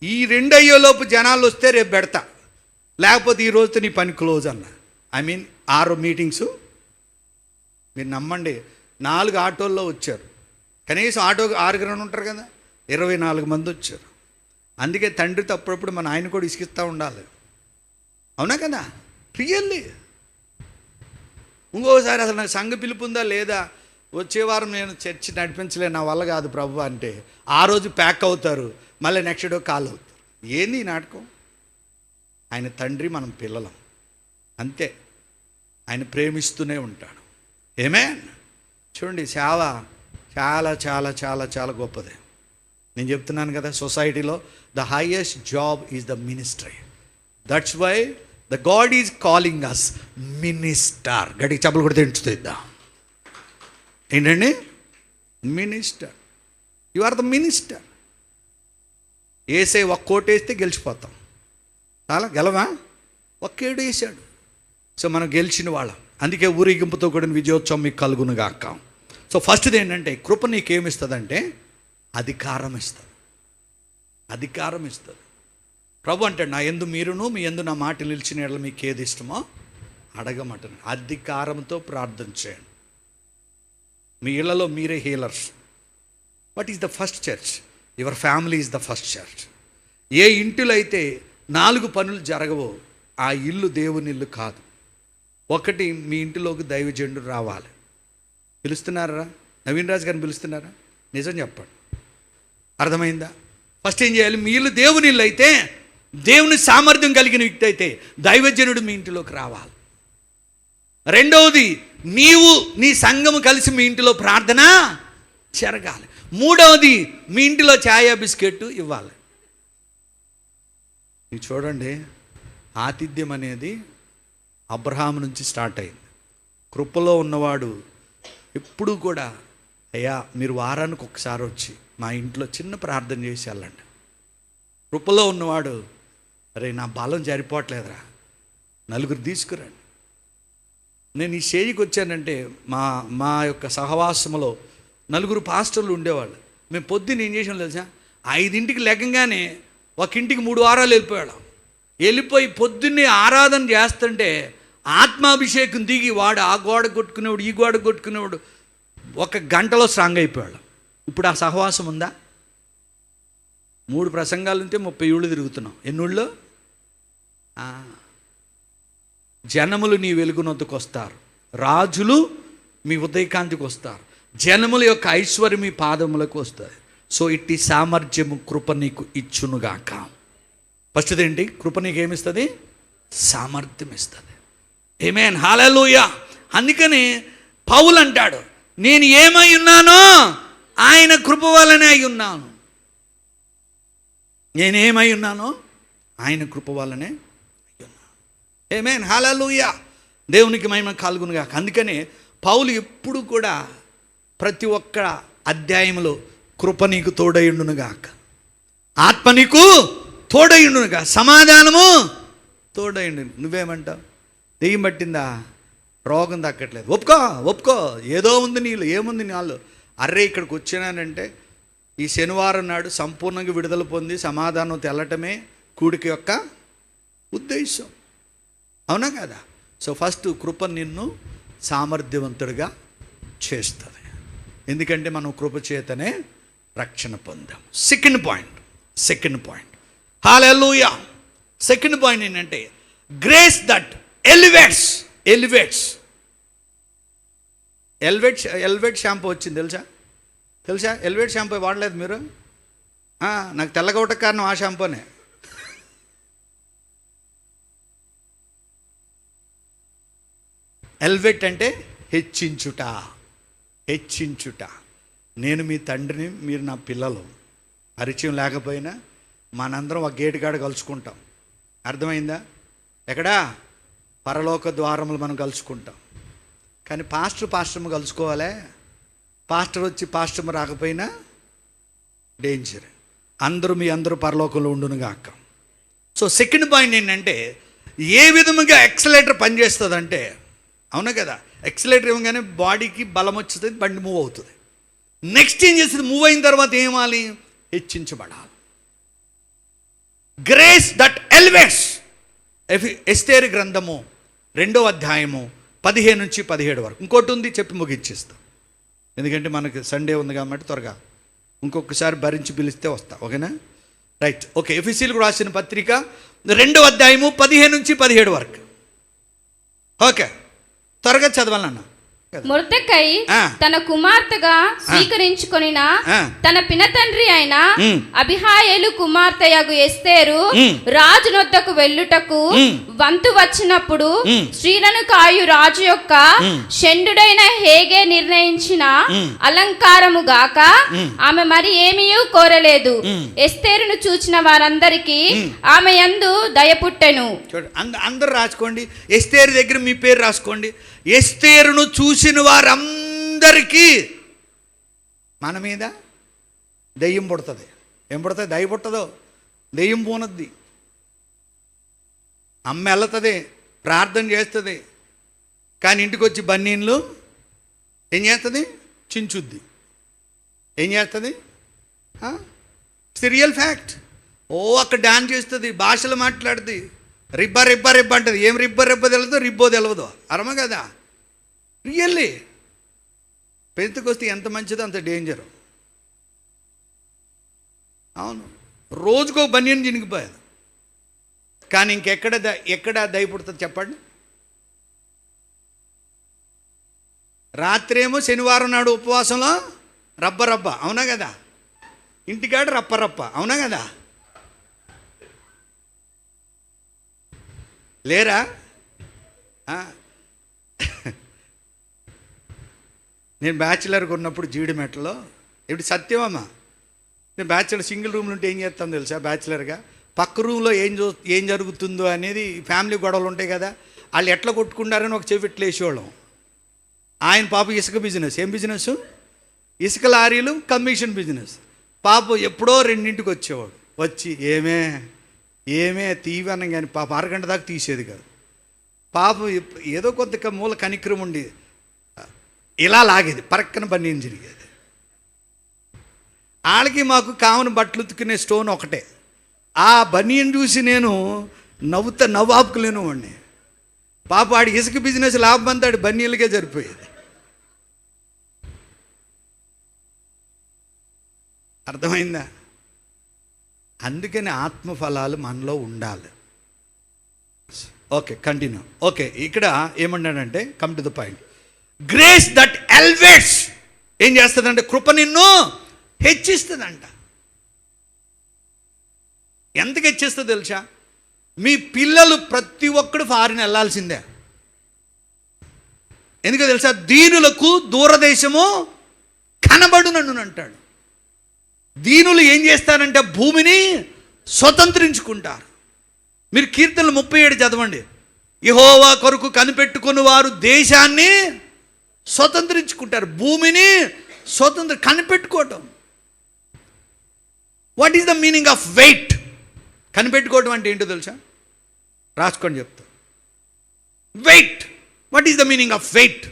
ఈ 2 అయ్యేలోపు జనాలు వస్తే రేపు పెడతా, లేకపోతే ఈ రోజుతో నీ పని క్లోజ్ అన్న. 6 మీటింగ్స్. మీరు నమ్మండి, 4 ఆటోల్లో వచ్చారు. కనీసం ఆటోకి 6 ఉంటారు కదా, 24 మంది వచ్చారు. అందుకే తండ్రితో అప్పుడప్పుడు మన ఆయన కూడా ఇసుకిస్తూ ఉండాలి. అవునా కదా? రియల్లీ. ఇంకోసారి అసలు నాకు సంఘ పిలుపు ఉందా లేదా, వచ్చే వారం నేను చర్చి నడిపించలేను, నా వల్ల కాదు ప్రభు అంటే ఆ రోజు ప్యాక్ అవుతారు, మళ్ళీ నెక్స్ట్ డే కాల్ అవుతారు. ఏంది ఈ నాటకం? ఆయన తండ్రి, మనం పిల్లలం అంతే. ఆయన ప్రేమిస్తూనే ఉంటాడు. ఆమేన్. చూడండి, సేవ చాలా చాలా చాలా చాలా గొప్పది. నేను చెప్తున్నాను కదా, సొసైటీలో the highest job is the ministry. That's why the God is calling us minister. గడికి చెప్పలు కూడా తెంచుతుందా ఏంటండి? Minister. You are the minister. వేసే ఒక్క కోటు వేస్తే గెలిచిపోతాం. చాలా గెలవా? ఒక్కేడు వేసాడు. సో మనం గెలిచిన వాళ్ళం. అందుకే ఊరేగింపుతో కూడిన విజయోత్సవం మీకు కలుగునుగాక. సో ఫస్ట్ది ఏంటంటే, కృప నీకేమిస్తుందంటే అధికారం ఇస్తుంది. ప్రభు అంటాడు, నా యందు మీరును మీ యందు నా మాట నిలిచిన యెడల మీకు ఏది ఇష్టమో అడగమంటాను. అధికారంతో ప్రార్థన చేయండి. మీ ఇళ్లలో మీరే healers. What is the first church? Your family is the first church. ఏ ఇంటిలో అయితే 4 పనులు జరగవో ఆ ఇల్లు దేవుని ఇల్లు కాదు. ఒకటి, మీ ఇంటిలోకి దైవజనుడు రావాలి. పిలుస్తున్నారా? నవీన్ రాజు గారిని పిలుస్తున్నారా? నిజం చెప్పండి, అర్థమైందా? ఫస్ట్ ఏం చేయాలి? మీ ఇల్లు దేవుని ఇల్లు అయితే, దేవుని సామర్థ్యం కలిగిన వ్యక్తి అయితే దైవజనుడు మీ ఇంటిలోకి రావాలి. రెండవది, నీవు నీ సంఘము కలిసి మీ ఇంటిలో ప్రార్థన జరగాలి. మూడవది, మీ ఇంటిలో ఛాయ బిస్కెట్ ఇవ్వాలి. ఇది చూడండి, ఆతిథ్యం అనేది అబ్రహాము నుంచి స్టార్ట్ అయింది. కృపలో ఉన్నవాడు ఎప్పుడూ కూడా, అయ్యా మీరు వారానికి ఒకసారి వచ్చి మా ఇంట్లో చిన్న ప్రార్థన చేసి వెళ్ళండి. కృపలో ఉన్నవాడు, అరే నా బలం సరిపోవట్లేదురా, 4 తీసుకురండి. నేను ఈ స్టేజ్కి వచ్చానంటే మా యొక్క సహవాసంలో 4 పాస్టర్లు ఉండేవాళ్ళు. మేము పొద్దున్న ఏం చేసాం తెలుసా? 5ంటికి లెగ్గంగానే ఒక ఇంటికి 3 వారాలు వెళ్ళిపోయి పొద్దున్నే ఆరాధన చేస్తుంటే ఆత్మాభిషేకం దిగి వాడు ఆ గోడ కొట్టుకునేవాడు, ఈ గోడ కొట్టుకునేవాడు, 1 గంటలో స్ట్రాంగ్ అయిపోయాడు. ఇప్పుడు ఆ సహవాసం ఉందా? 3 ప్రసంగాలు ఉంటే 30 ఊళ్ళు తిరుగుతున్నాం. ఎన్ని ఊళ్ళో? జనములు నీ వెలుగునొద్దకు వస్తారు, రాజులు మీ ఉదయకాంతికి వస్తారు, జనముల యొక్క ఐశ్వర్యం మీ పాదములకు వస్తుంది. సో ఇట్టి సామర్థ్యము కృప నీకు ఇచ్చునుగాక. ఫస్ట్ ఏంటి? కృప నీకు ఏమిస్తుంది? సామర్థ్యం ఇస్తుంది. ఆమేన్, హల్లెలూయా. అందుకని పౌలు అంటాడు, నేను ఏమై ఉన్నానో ఆయన కృప వల్లనే అయి ఉన్నాను. నేనేమై ఉన్నానో ఆయన కృప వల్లనే అయి ఉన్నాను. ఆమేన్, హల్లెలూయా. దేవునికి మహిమ కలుగునుగాక. అందుకనే పౌలు ఎప్పుడు కూడా ప్రతి ఒక్క అధ్యాయంలో కృప నీకు తోడయుండునుగాక, ఆత్మ నీకు తోడయుండునుగా, సమాధానము తోడయుండు. నువ్వేమంటావు? దెయ్యం పట్టిందా? రోగం దక్కట్లేదు, ఒప్పుకో. ఏదో ఉంది నీళ్ళు, ఏముంది నాళ్ళు? అర్రే ఇక్కడికి వచ్చినానంటే ఈ శనివారం నాడు సంపూర్ణంగా విడుదల పొంది సమాధానం తెల్లటమే కూడిక యొక్క ఉద్దేశం. అవునా కదా? సో ఫస్ట్ కృప నిన్ను సామర్థ్యవంతుడిగా చేస్తుంది. ఎందుకంటే మనం కృప చేతనే రక్షణ పొందాం. సెకండ్ పాయింట్ హల్లెలూయా. సెకండ్ పాయింట్ ఏంటంటే, grace that elevates elevates. Elevate shampoo వచ్చింది తెలుసా? ఎలివేట్ షాంపూ వాడలేదు మీరు? నాకు తెల్లగొట్ట కారణం ఆ షాంపూనే. ఎలివేట్ అంటే హెచ్చించుట. నేను మీ తండ్రిని, మీరు నా పిల్లలు. పరిచయం లేకపోయినా మనందరం ఒక గేటు కాడ కలుసుకుంటాం. అర్థమైందా? ఎక్కడా? పరలోక ద్వారములు మనం కలుసుకుంటాం. కానీ పాస్టర్మ కలుసుకోవాలే. పాస్టర్ వచ్చి పాస్టర్మ రాకపోయినా డేంజర్. మీ అందరూ పరలోకంలో ఉండునుగాక. సో సెకండ్ పాయింట్ ఏంటంటే, ఏ విధముగా ఎక్సలేటర్ పనిచేస్తుందంటే, అవునా కదా, ఎక్సలేటర్ ఇవ్వగానే బాడీకి బలం వచ్చేది, బండి మూవ్ అవుతుంది. నెక్స్ట్ ఏం చేస్తుంది? మూవ్ అయిన తర్వాత ఏమాలి? హెచ్చించబడాలి. Grace that elevates. ఎస్తేరు గ్రంథము 2వ అధ్యాయము 15 నుంచి 17 వరకు. ఇంకోటి ఉంది, చెప్పి ముగిచ్చేస్తాం. ఎందుకంటే మనకి సండే ఉంది కాబట్టి త్వరగా ఇంకొకసారి భరించి పిలిస్తే వస్తా. ఓకేనా? రైట్. ఓకే. ఎఫెసీయులకు రాసిన పత్రిక 2వ అధ్యాయము 15 నుంచి 17 వరకు. ఓకే, త్వరగా చదవాలన్న. మొర్దెకై తన కుమార్తెగా స్వీకరించుకొనిన తన పినతండ్రి అయిన అబిహాయేలు కుమార్తెయగు ఎస్తేరు రాజునొద్దకు వెళ్ళుటకు వంతు వచ్చినప్పుడు స్త్రీలను కాయు రాజు యొక్క షండుడైన హేగే నిర్ణయించిన అలంకారము గాక ఆమె మరి ఏమీయూ కోరలేదు. ఎస్తేరును చూచిన వారందరికీ ఆమె యందు దయ పుట్టెను. అందరూ రాసుకోండి, ఎస్తేరు దగ్గర మీ పేరు రాసుకోండి. ఎస్తేరును చూసిన వారందరికీ మన మీద దెయ్యం పుడుతుంది. ఏం పుడుతుంది? దయ పుట్టదో, దెయ్యం పోనద్ది. అమ్మ వెళ్తుంది, ప్రార్థన చేస్తుంది, కానీ ఇంటికి వచ్చి బన్నీన్లు ఏం చేస్తుంది? చించుద్ది. ఏం చేస్తుంది? It's the real fact. అక్కడ డాన్స్ చేస్తుంది, భాషలు మాట్లాడుతుంది, రిబ్బ అంటది. ఏం రిబ్బ తెలియదు, రిబ్బో తెలియదు. అరమ కదా? రియల్లీ పెంతుకొస్తే ఎంత మంచిదో అంత డేంజరు. అవును, రోజుకో బనియన్ చినిగిపోయాను. కానీ ఎక్కడ దయ పుడుతుంది చెప్పండి? రాత్రేమో శనివారం నాడు ఉపవాసంలో రబ్బ అవునా కదా? ఇంటికాడ రప్ప అవునా కదా? లేరా? నేను బ్యాచిలర్గా ఉన్నప్పుడు జీడిమెట్లో, ఇప్పుడు సత్యమమ్మా, నేను బ్యాచిలర్ సింగిల్ రూమ్లో ఉంటే ఏం చేస్తాను తెలుసా? బ్యాచిలర్గా పక్క రూమ్లో ఏం జరుగుతుందో అనేది ఫ్యామిలీ గొడవలు ఉంటాయి కదా, వాళ్ళు ఎట్లా కొట్టుకుంటారని ఒక చెవి ఇట్లా వేసేవాళ్ళం. ఆయన పాప ఇసుక బిజినెస్. ఏం బిజినెస్? ఇసుక లారీలు కమిషన్ బిజినెస్. పాప ఎప్పుడో 2ంటికి వచ్చేవాడు. వచ్చి ఏమే తీవనం కానీ పాప అరగంట దాకా తీసేది కాదు. పాప ఏదో కొంత మూల కనిక్రమం ఉండి ఇలా లాగేది, పరక్కన బనీన్ జరిగేది. వాళ్ళకి మాకు కామన్ బట్టలు ఉతుకునే స్టోన్ ఒకటే. ఆ బనీన్ చూసి నేను నవ్వాపుకులేను వాడిని. పాప ఆడి ఇసుక బిజినెస్ లాభం అంతా ఆడి బనీన్లకే సరిపోయేది. అర్థమైందా? అందుకని ఆత్మఫలాలు మనలో ఉండాలి. Okay, continue. ఓకే, ఇక్కడ ఏమన్నాడంటే, come to the point. Grace that elevates ఏం చేస్తుందంటే, కృప నిన్ను హెచ్చిస్తుందంట. ఎంతకు హెచ్చిస్తుందో తెలుసా? మీ పిల్లలు ప్రతి ఒక్కడు ఫారిన్ వెళ్ళాల్సిందే. ఎందుకో తెలుసా? దీనులకు దూరదేశము కనబడునన్ను అంటాడు. దీనులు ఏం చేస్తారంటే భూమిని స్వతంత్రించుకుంటారు. మీరు కీర్తనలు 37 చదవండి. యెహోవా కొరకు కనిపెట్టుకుని వారు దేశాన్ని స్వతంత్రించుకుంటారు. భూమిని కనిపెట్టుకోవటం. What is the meaning of wait? కనిపెట్టుకోవటం అంటే ఏంటో తెలుసా? రాసుకోండి, చెప్తా. Wait. What is the meaning of wait?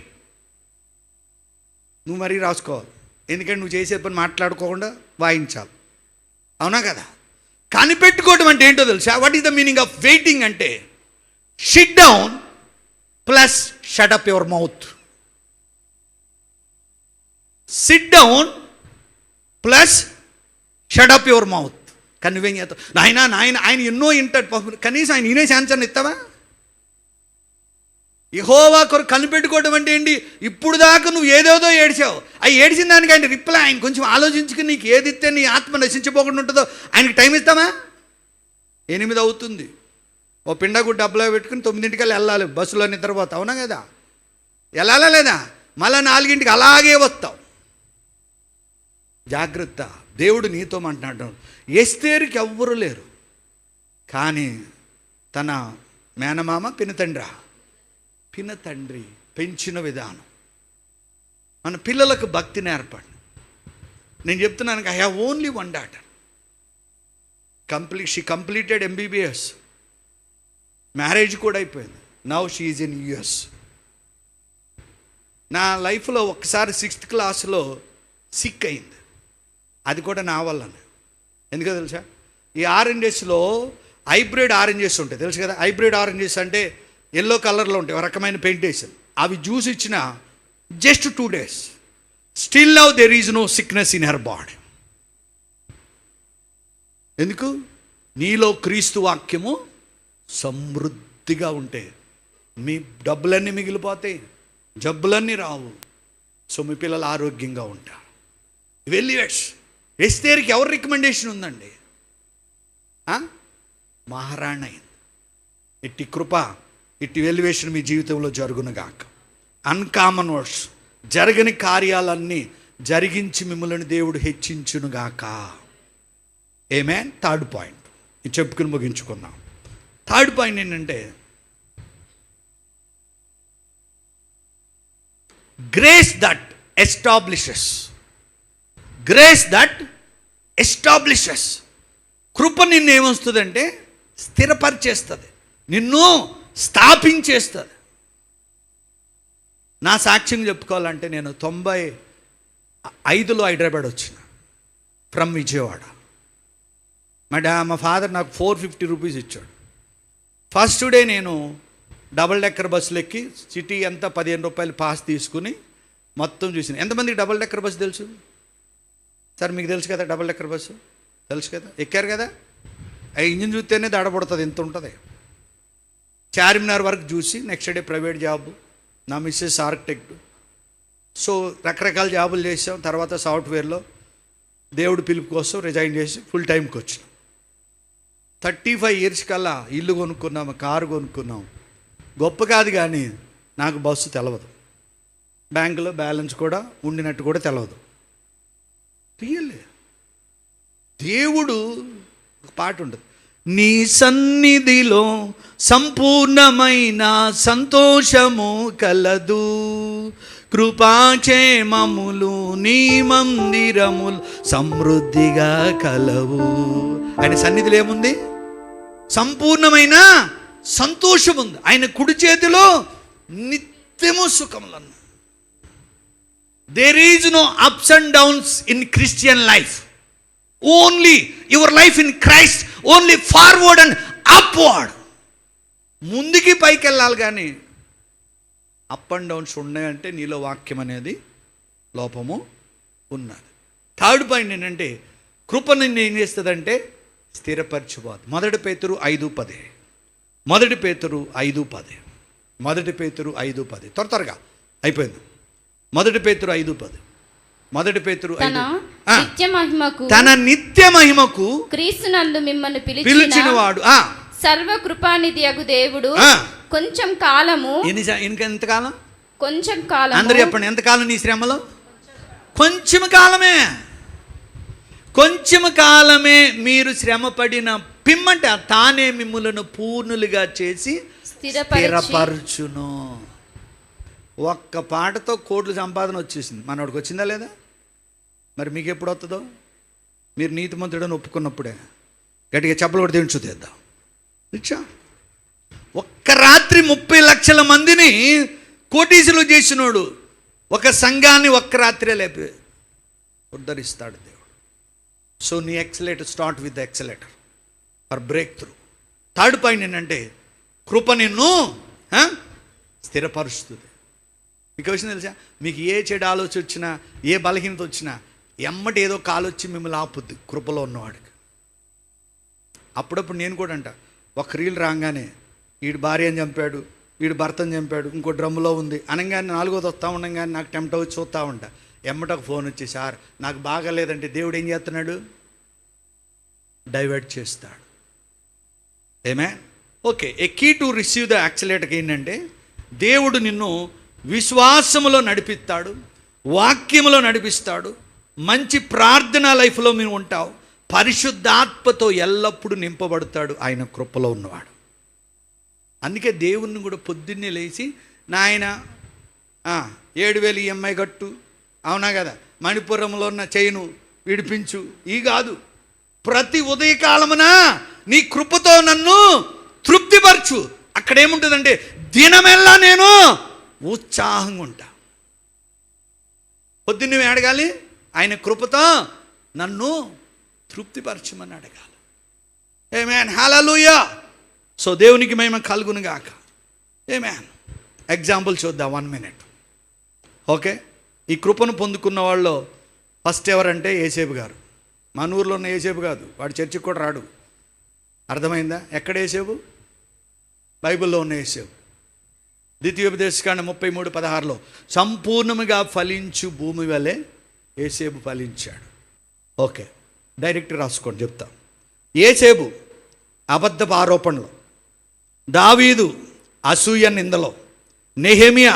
నువ్వు మరీ రాసుకోవాలి, ఎందుకంటే నువ్వు చేసే పని మాట్లాడుకోకుండా వాయించాలి. అవునా కదా? కనిపెట్టుకోవటం అంటే ఏంటో తెలుసా? What is the meaning of waiting అంటే, sit down plus shut up your mouth. Sit down plus shut up your mouth. కానీ నువ్వేం చేస్తావు? ఆయన ఎన్నో వింటాడు, కనీసం ఆయన వినే ఛాన్స్ అని ఇస్తావా? యెహోవా కొరకు కనిపెట్టుకోవడం అంటే ఏంటి? ఇప్పుడు దాకా నువ్వు ఏదేదో ఏడ్చావు, అవి ఏడ్చిన దానికి ఆయన రిప్లై, ఆయన కొంచెం ఆలోచించుకుని నీకు ఏది ఇస్తే నీ ఆత్మ నశించిపోకుండా ఉంటుందో ఆయనకి టైం ఇస్తామా? 8 అవుతుంది, ఓ పిండగుడ్డ డబ్బులో పెట్టుకుని 9ంటికి వెళ్ళాలి, బస్సులో నిద్రపోతావు, అవునా కదా? వెళ్ళాలా లేదా? మళ్ళీ 4ంటికి అలాగే వస్తావు. జాగ్రత్త, దేవుడు నీతో అంటున్నాడు. ఎస్తేరుకి ఎవ్వరూ లేరు, కానీ తన మేనమామ పినతండ్రి పెంచిన విధానం. మన పిల్లలకు భక్తి నేర్పండి. నేను చెప్తున్నాను, I have only 1 daughter. She completed MBBS, marriage కూడా అయిపోయింది. Now she is in US. నా లైఫ్లో ఒకసారి 6th క్లాస్లో సిక్ అయింది, అది కూడా నా వల్లనే. ఎందుకో తెలుసా? ఈ ఆరెంజెస్లో హైబ్రిడ్ ఆరెంజెస్ ఉంటాయి, తెలుసు కదా? హైబ్రిడ్ ఆరెంజెస్ అంటే ఎల్లో కలర్లో ఉంటాయి, ఒక రకమైన పెయింటేషన్. అవి జ్యూస్ ఇచ్చిన just 2 days, still now there is no sickness in her body. ఎందుకు? నీలో క్రీస్తు వాక్యము సమృద్ధిగా ఉంటే మీ డబ్బులన్నీ మిగిలిపోతాయి, జబ్బులన్నీ రావు. సో మీ పిల్లలు ఆరోగ్యంగా ఉంటారు. వెల్లియట్స్ ఎస్తేరుకి ఎవరి రికమెండేషన్ ఉందండి? మహారాణి అయింది. ఇట్టి కృప, ఇట్టి ఎలివేషన్ మీ జీవితంలో జరుగునుగాక. అన్కామన్ వర్డ్స్, జరగని కార్యాలన్నీ జరిగించి మిమ్మల్ని దేవుడు హెచ్చించునుగాక. ఆమేన్. 3rd పాయింట్ ఇది చెప్పుకుని ముగించుకున్నాం. 3rd పాయింట్ ఏంటంటే, grace that establishes. Grace that establishes. కృప నిన్ను ఏమొస్తుందంటే స్థిరపరిచేస్తుంది, నిన్ను స్థాపించేస్తుంది. నా సాక్ష్యం చెప్పుకోవాలంటే, నేను 95లో హైదరాబాద్ వచ్చిన ఫ్రమ్ విజయవాడ. మా ఫాదర్ నాకు 450 రూపీస్ ఇచ్చాడు. ఫస్ట్ డే నేను డబుల్ డెక్కర్ బస్సులు ఎక్కి సిటీ అంతా 15 రూపాయలు పాస్ తీసుకుని మొత్తం చూసిన. ఎంతమందికి డబుల్ డెక్కర్ బస్సు తెలుసు? సార్ మీకు తెలుసు కదా డబుల్ డెక్కర్ బస్సు? తెలుసు కదా, ఎక్కారు కదా? ఆ ఇంజిన్ చూస్తేనే దడపడుతుంది, ఎంత ఉంటుంది. చార్మినార్ వరకు చూసి నెక్స్ట్ డే ప్రైవేట్ జాబ్, నా మిస్సెస్ ఆర్కిటెక్ట్. సో రకరకాల జాబులు చేసాం. తర్వాత సాఫ్ట్వేర్లో దేవుడు పిలుపు కోసం రిజైన్ చేసి ఫుల్ టైంకి వచ్చినాం. 35 years కల్లా ఇల్లు కొనుక్కున్నాము, కారు కొనుక్కున్నాం. గొప్ప కాదు, కానీ నాకు బస్సు తెలవదు, బ్యాంకులో బ్యాలెన్స్ కూడా ఉండినట్టు కూడా తెలవదు. రియల్లీ దేవుడు ఒక పాట ఉంటుంది, నీ సన్నిధిలో సంపూర్ణమైన సంతోషము కలదు, కృపాక్షేమములు నీ మందిరములు సమృద్ధిగా కలవు. ఆయన సన్నిధిలో ఏముంది? సంపూర్ణమైన సంతోషం ఉంది. ఆయన కుడి చేతిలో నిత్యము సుఖములను. There is no ups and downs in Christian life. Only your life in Christ, only forward and upward. ముందుకి పైకి వెళ్ళాలి, కానీ అప్ అండ్ డౌన్స్ ఉన్నాయంటే నీలో వాక్యం అనేది లోపము ఉన్నది. 3rd పాయింట్ ఏంటంటే, కృప నిన్ను ఏం చేస్తుందంటే స్థిరపరచుకోదు. 1 పేతురు 5:10. 1 పేతురు 5:10. 1 పేతురు 5:10. త్వరగా అయిపోయింది. 1 పేతురు 5:10. 1 పేతురు 5. తన నిత్య మహిమకు క్రీస్తునందు మిమ్మల్ని పిలిచిన వాడు సర్వ కృపానిధి యగు దేవుడు కొంచెం కాలము. ఎంతకాలం? కొంచెం కాలం. అందరూ చెప్పండి, ఎంతకాలం నీ శ్రమలో? కొంచెం కాలమే. కొంచెం కాలమే. మీరు శ్రమపడిన పిమ్మంట తానే మిమ్ములను పూర్ణులుగా చేసి స్థిరపరచును. ఒక్క పాటతో కోట్ల సంపాదన వచ్చేసింది. మనోడికి వచ్చిందా లేదా? మరి మీకు ఎప్పుడు వస్తుందో? మీరు నీతిమంతుడని ఒప్పుకున్నప్పుడే. గట్టిగా చెప్పలు కూడా దేవుని చూద్దాం. ఇచ్చా ఒక్క రాత్రి 30 లక్షల మందిని కోటీసులు చేసినోడు ఒక సంఘాన్ని ఒక్క రాత్రే లేపి ఉద్ధరిస్తాడు దేవుడు. సో నీ accelerator start with the accelerator for breakthrough. 3rd point ఏంటంటే, కృప నిన్ను స్థిరపరుస్తుంది. మీకు విషయం తెలుసా? మీకు ఏ చెడు ఆలోచన వచ్చినా, ఏ బలహీనత వచ్చినా, ఎమ్మటి ఏదో కాలొచ్చి మిమ్మల్ని ఆపుద్ది కృపలో ఉన్నవాడికి. అప్పుడప్పుడు నేను కూడా అంట, ఒక రీల్ రాగానే వీడు భార్యను చంపాడు, వీడు భర్తను చంపాడు, ఇంకో డ్రమ్ములో ఉంది అనగానే నాలుగోది వస్తూ ఉండగానే నాకు టెంప్ట్ వచ్చి చూస్తూ ఉంటా. ఎమ్మటకు ఫోన్ వచ్చి, సార్ నాకు బాగాలేదంటే దేవుడు ఏం చేస్తున్నాడు? డైవర్ట్ చేస్తాడు. ఏమే okay. A key to receive the యాక్సిలేటర్కి ఏంటంటే దేవుడు నిన్ను విశ్వాసములో నడిపిస్తాడు, వాక్యములో నడిపిస్తాడు, మంచి ప్రార్థన లైఫ్లో మీరు ఉంటావు, పరిశుద్ధాత్మతో ఎల్లప్పుడూ నింపబడతాడు ఆయన కృపలో ఉన్నవాడు. అందుకే దేవుణ్ణి కూడా పొద్దున్నే లేచి నాయన 7,000 EMI కట్టు, అవునా కదా, మణిపురంలో ఉన్న చైను విడిపించు, ఈ కాదు, ప్రతి ఉదయకాలమున నీ కృపతో నన్ను తృప్తిపరచు. అక్కడ ఏముంటుందంటే దినమెల్లా నేను ఉత్సాహంగా ఉంటా. పొద్దున్న నువ్వు అడగాలి, ఆయన కృపతో నన్ను తృప్తిపరచమని అడగాలి. ఆమేన్, హల్లెలూయా. సో దేవునికి మహిమ కలుగును గాక. ఆమేన్. ఎగ్జాంపుల్ చూద్దాం 1 minute. ఓకే. ఈ కృపను పొందుకున్న వాళ్ళు ఫస్ట్ ఎవరంటే యేసేపు గారు. మన ఊర్లో ఉన్న యేసేపు కాదు, వాడు చర్చికి కూడా రాడు. అర్థమైందా? ఎక్కడ యేసేపు? బైబిల్లో ఉన్న యేసేపు. ద్వితీయోపదేశకాండం 33:16 సంపూర్ణముగా ఫలించు భూమి వలె యేసేపు ఫలించాడు. ఓకే, డైరెక్ట్ రాసుకోండి, చెప్తా. యేసేపు అబద్ధపు ఆరోపణలు, దావీదు అసూయ నిందలో, నెహెమియా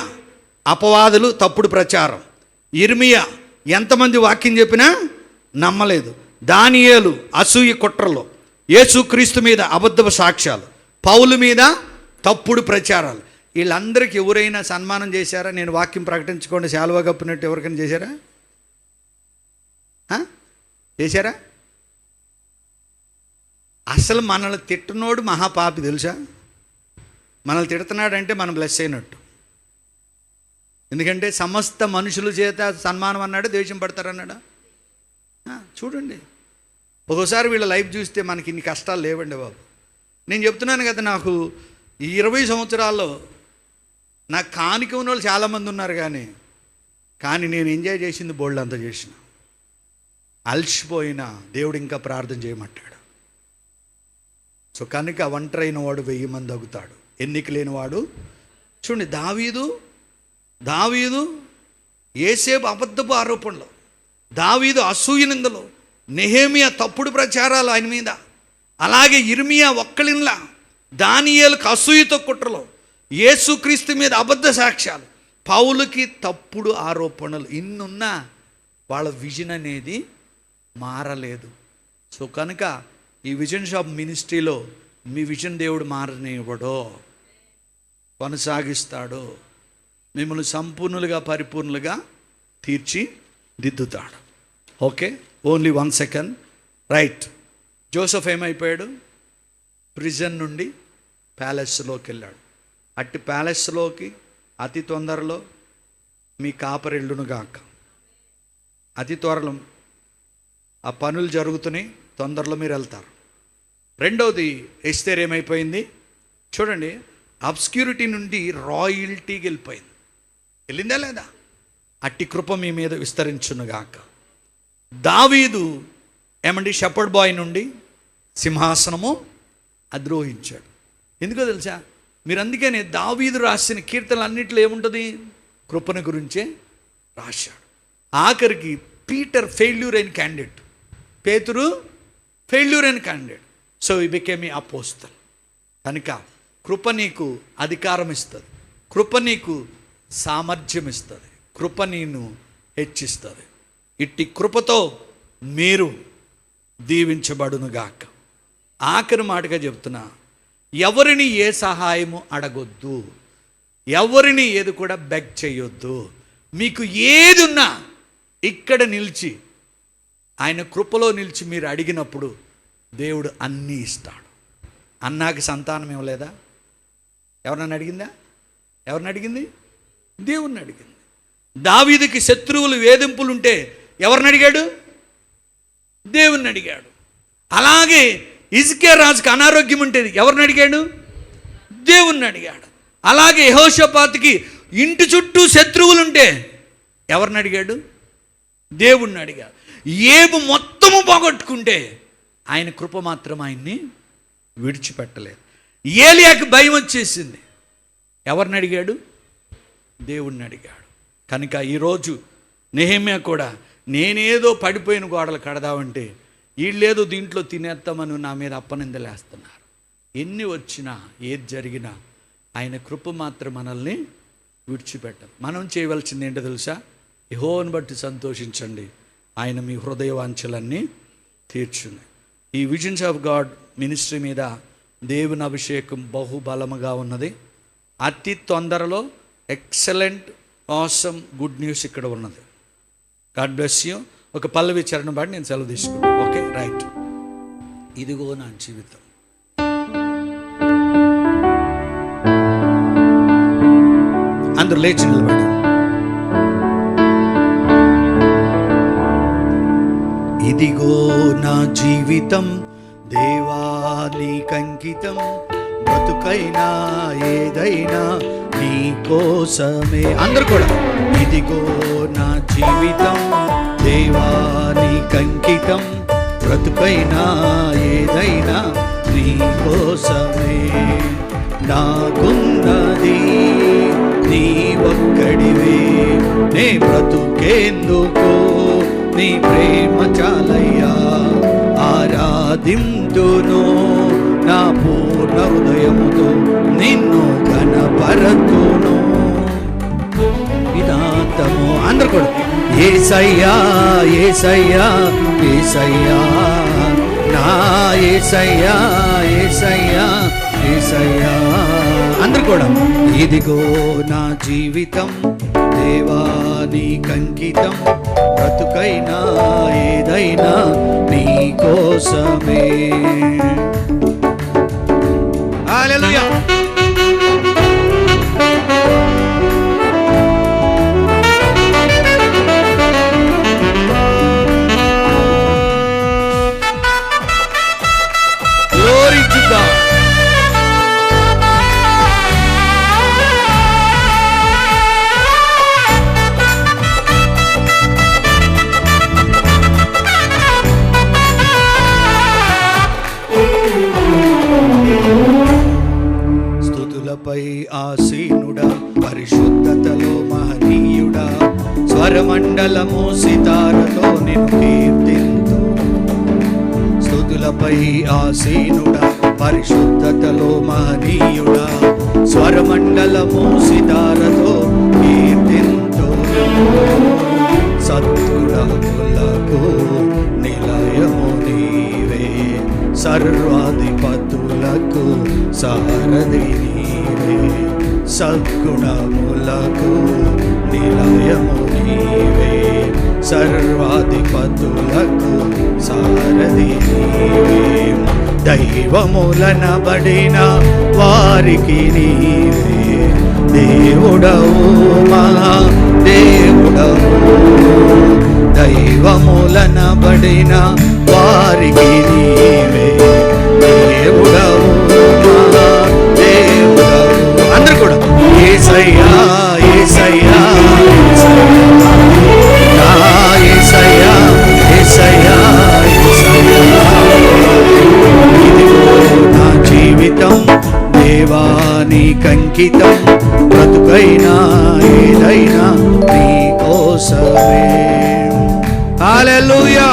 అపవాదులు తప్పుడు ప్రచారం, ఇర్మియా ఎంతమంది వాక్యం చెప్పినా నమ్మలేదు, దానియేలు అసూయ కుట్రలో, యేసుక్రీస్తు మీద అబద్ధపు సాక్ష్యాలు, పౌలు మీద తప్పుడు ప్రచారాలు. వీళ్ళందరికీ ఎవరైనా సన్మానం చేశారా? నేను వాక్యం ప్రకటించుకోండి శాలువా కప్పినట్టు ఎవరికైనా చేశారా? చేశారా? అసలు మనల్ని తిట్టనోడు మహాపాపి తెలుసా? మనల్ని తిడుతున్నాడంటే మనం బ్లెస్ అయినట్టు. ఎందుకంటే సమస్త మనుషుల చేత సన్మానం అన్నాడు, ద్వేషం పడతారన్నాడా? చూడండి, ఒక్కోసారి వీళ్ళ లైఫ్ చూస్తే మనకి ఇన్ని కష్టాలు లేవండి బాబు. నేను చెప్తున్నాను కదా, నాకు ఈ 20 సంవత్సరాల్లో నాకు కానిక ఉన్న వాళ్ళు చాలామంది ఉన్నారు, కానీ నేను ఎంజాయ్ చేసింది బోల్డ్ అంతా చేసిన. అలసిపోయినా దేవుడు ఇంకా ప్రార్థన చేయమంటాడు. సో కనుక ఒంటరైన వాడు 1000 మంది అగుతాడు, ఎన్నిక లేనివాడు. చూడండి, దావీదు యేసేపు అబద్ధపు ఆరోపణలు, దావీదు అసూయ నిందలు, నెహెమియా తప్పుడు ప్రచారాలు ఆయన మీద, అలాగే ఇర్మియా ఒక్కలిన్లా, దానియేలుకు అసూయతో కుట్రలు, యేసుక్రీస్తు మీద అబద్ధ సాక్ష్యాలు, పౌలుకి తప్పుడు ఆరోపణలు. ఇన్నున్నా వాళ్ళ విజన్ అనేది మారలేదు. సో కనుక ఈ విజన్ షాప్ మినిస్ట్రీలో మీ విజన్ దేవుడు మారనివ్వడో, కొనసాగిస్తాడో, మిమ్మల్ని సంపూర్ణులుగా పరిపూర్ణులుగా తీర్చిదిద్దుతాడు. Okay, only 1 second. Right. Joseph ఏమైపోయాడు? ప్రిజన్ నుండి ప్యాలెస్లోకి వెళ్ళాడు. అట్టి ప్యాలెస్లోకి అతి తొందరలో మీ కాపరిల్లును గాక. అతి త్వరలో ఆ పనులు జరుగుతున్నాయి, తొందరలో మీరు వెళ్తారు. రెండవది, ఎస్తేర్ ఏమైపోయింది? చూడండి, అబ్స్క్యూరిటీ నుండి రాయల్టీకి వెళ్ళిపోయింది. వెళ్ళిందా లేదా? అట్టి కృప మీ మీద విస్తరించునుగాక. దావీదు ఏమండి షెపర్డ్ బాయ్ నుండి సింహాసనము అధిరోహించాడు. ఎందుకో తెలుసా? మీరు అందుకనే దావీదు రాసిన కీర్తనలన్నింటిలో ఏముంటుంది? కృపను గురించే రాశాడు. ఆఖరికి పీటర్ ఫెయిల్యూర్ అయిన క్యాండిడేట్, పేతురు ఫెయిల్యూర్ అయిన candidate. So he became a apostle. కనుక కృప నీకు అధికారం ఇస్తుంది, కృప నీకు సామర్థ్యం ఇస్తుంది, కృప నీను హెచ్చిస్తుంది. ఇట్టి కృపతో మీరు దీవించబడునుగాక. ఆఖరి మాటగా చెప్తున్నా, ఎవరిని ఏ సహాయము అడగొద్దు, ఎవరిని ఏది కూడా బెగ్ చేయొద్దు. మీకు ఏది ఉన్నా ఇక్కడ నిలిచి ఆయన కృపలో నిలిచి మీరు అడిగినప్పుడు దేవుడు అన్నీ ఇస్తాడు. అన్నాకి సంతానం ఇవ్వలేదా? ఎవరినైనా అడిగిందా? ఎవరిని అడిగింది? దేవుణ్ణి అడిగింది. దావీదుకి శత్రువులు వేధింపులుంటే ఎవరిని అడిగాడు? దేవుణ్ణి అడిగాడు. అలాగే హిజ్కియా రాజుకి అనారోగ్యం ఉంటేది ఎవరిని అడిగాడు? దేవుణ్ణి అడిగాడు. అలాగే యెహోషాపాతుకి ఇంటి చుట్టూ శత్రువులుంటే ఎవరిని అడిగాడు? దేవుణ్ణి అడిగాడు. ఏబు మొత్తము పోగొట్టుకుంటే ఆయన కృప మాత్రం ఆయన్ని విడిచిపెట్టలేదు. ఏలియాకి భయం వచ్చేసింది. ఎవరిని అడిగాడు? దేవుణ్ణి అడిగాడు. కనుక ఈరోజు నెహెమ్యా కూడా నేనేదో పడిపోయిన గోడలు కడదామంటే వీళ్ళేదో దీంట్లో తినేస్తామని నా మీద అప్పనిందలేస్తున్నారు. ఎన్ని వచ్చినా ఏది జరిగినా ఆయన కృప మాత్రం మనల్ని విడిచిపెట్టదు. మనం చేయవలసింది ఏంటో తెలుసా? యెహోవాను బట్టి సంతోషించండి, ఆయన మీ హృదయ వాంఛలన్నీ తీర్చుంది. ఈ విజన్స్ ఆఫ్ గాడ్ మినిస్ట్రీ మీద దేవుని అభిషేకం బహుబలముగా ఉన్నది. అతి తొందరలో ఎక్సలెంట్ ఆసమ్ గుడ్ న్యూస్ ఇక్కడ ఉన్నది. God bless you. ఒక పల్లవి చరణం పాటి నేను సెలవు తీసుకుంటాను. Okay, right. ఇదిగో నా జీవితం. అందరూ లేచి నిలబడి. ఇదిగో నా జీవితం దేవా నీకంకితం, బ్రతుకైనా ఏదైనా నీ కోసమే. అందరూ కూడా ఇదిగో నా జీవితం దేవా నీకంకితం, బ్రతుకైనా ఏదైనా నీ కోసమే. నాకున్నది నీ ఒక్కడివే, నే బ్రతుకేందుకు నీ ప్రేమ చాలయ్యా. ఆరాధింతును నా పూర్ణ హృదయముతో, నిన్ను ఘనపరతును విధాతము. అందరు కూడా యేసయ్యా యేసయ్యా యేసయ్యా నా యేసయ్యా యేసయ్యా యేసయ్యా. అందరు కూడా ఇదిగో నా జీవితం దేవా నీకంకితం, బ్రతుకైనా ఏదైనా నీ కోసమే. హల్లెలూయా. Glory to God. స్తుతులపై ఆసీనుడా, పరిశుద్ధతలో మహనీయుడా, స్వరమండలము సితారతో నిన్ను కీర్తింతు. స్తుతులపై ఆసీనుడా, పరిశుద్ధతలో మహనీయుడా, స్వరమండలము సితారతో కీర్తింతు. సద్గుణములకు నిలయము నీవే, సర్వాధిపతులకు సారథి నీవే. సద్గుణములకు నిలయము నీవే, సర్వాధిపతులకు సారథి నీవే. దైవములనబడిన వారికి నీవే దేవుడవు, మహా దేవుడవు. దైవములనబడిన వారికి నీవే దేవుడవు, మహా దేవుడవు. అందరూ కూడా యేసయ్యా యేసయ్యా నా యేసయ్యా యేసయ్యా యేసయ్యా. ఇదిగో నా జీవితం దేవా నీకంకితం, బ్రతుకైనా ఏదైనా నీ కోసమే. హల్లెలూయా.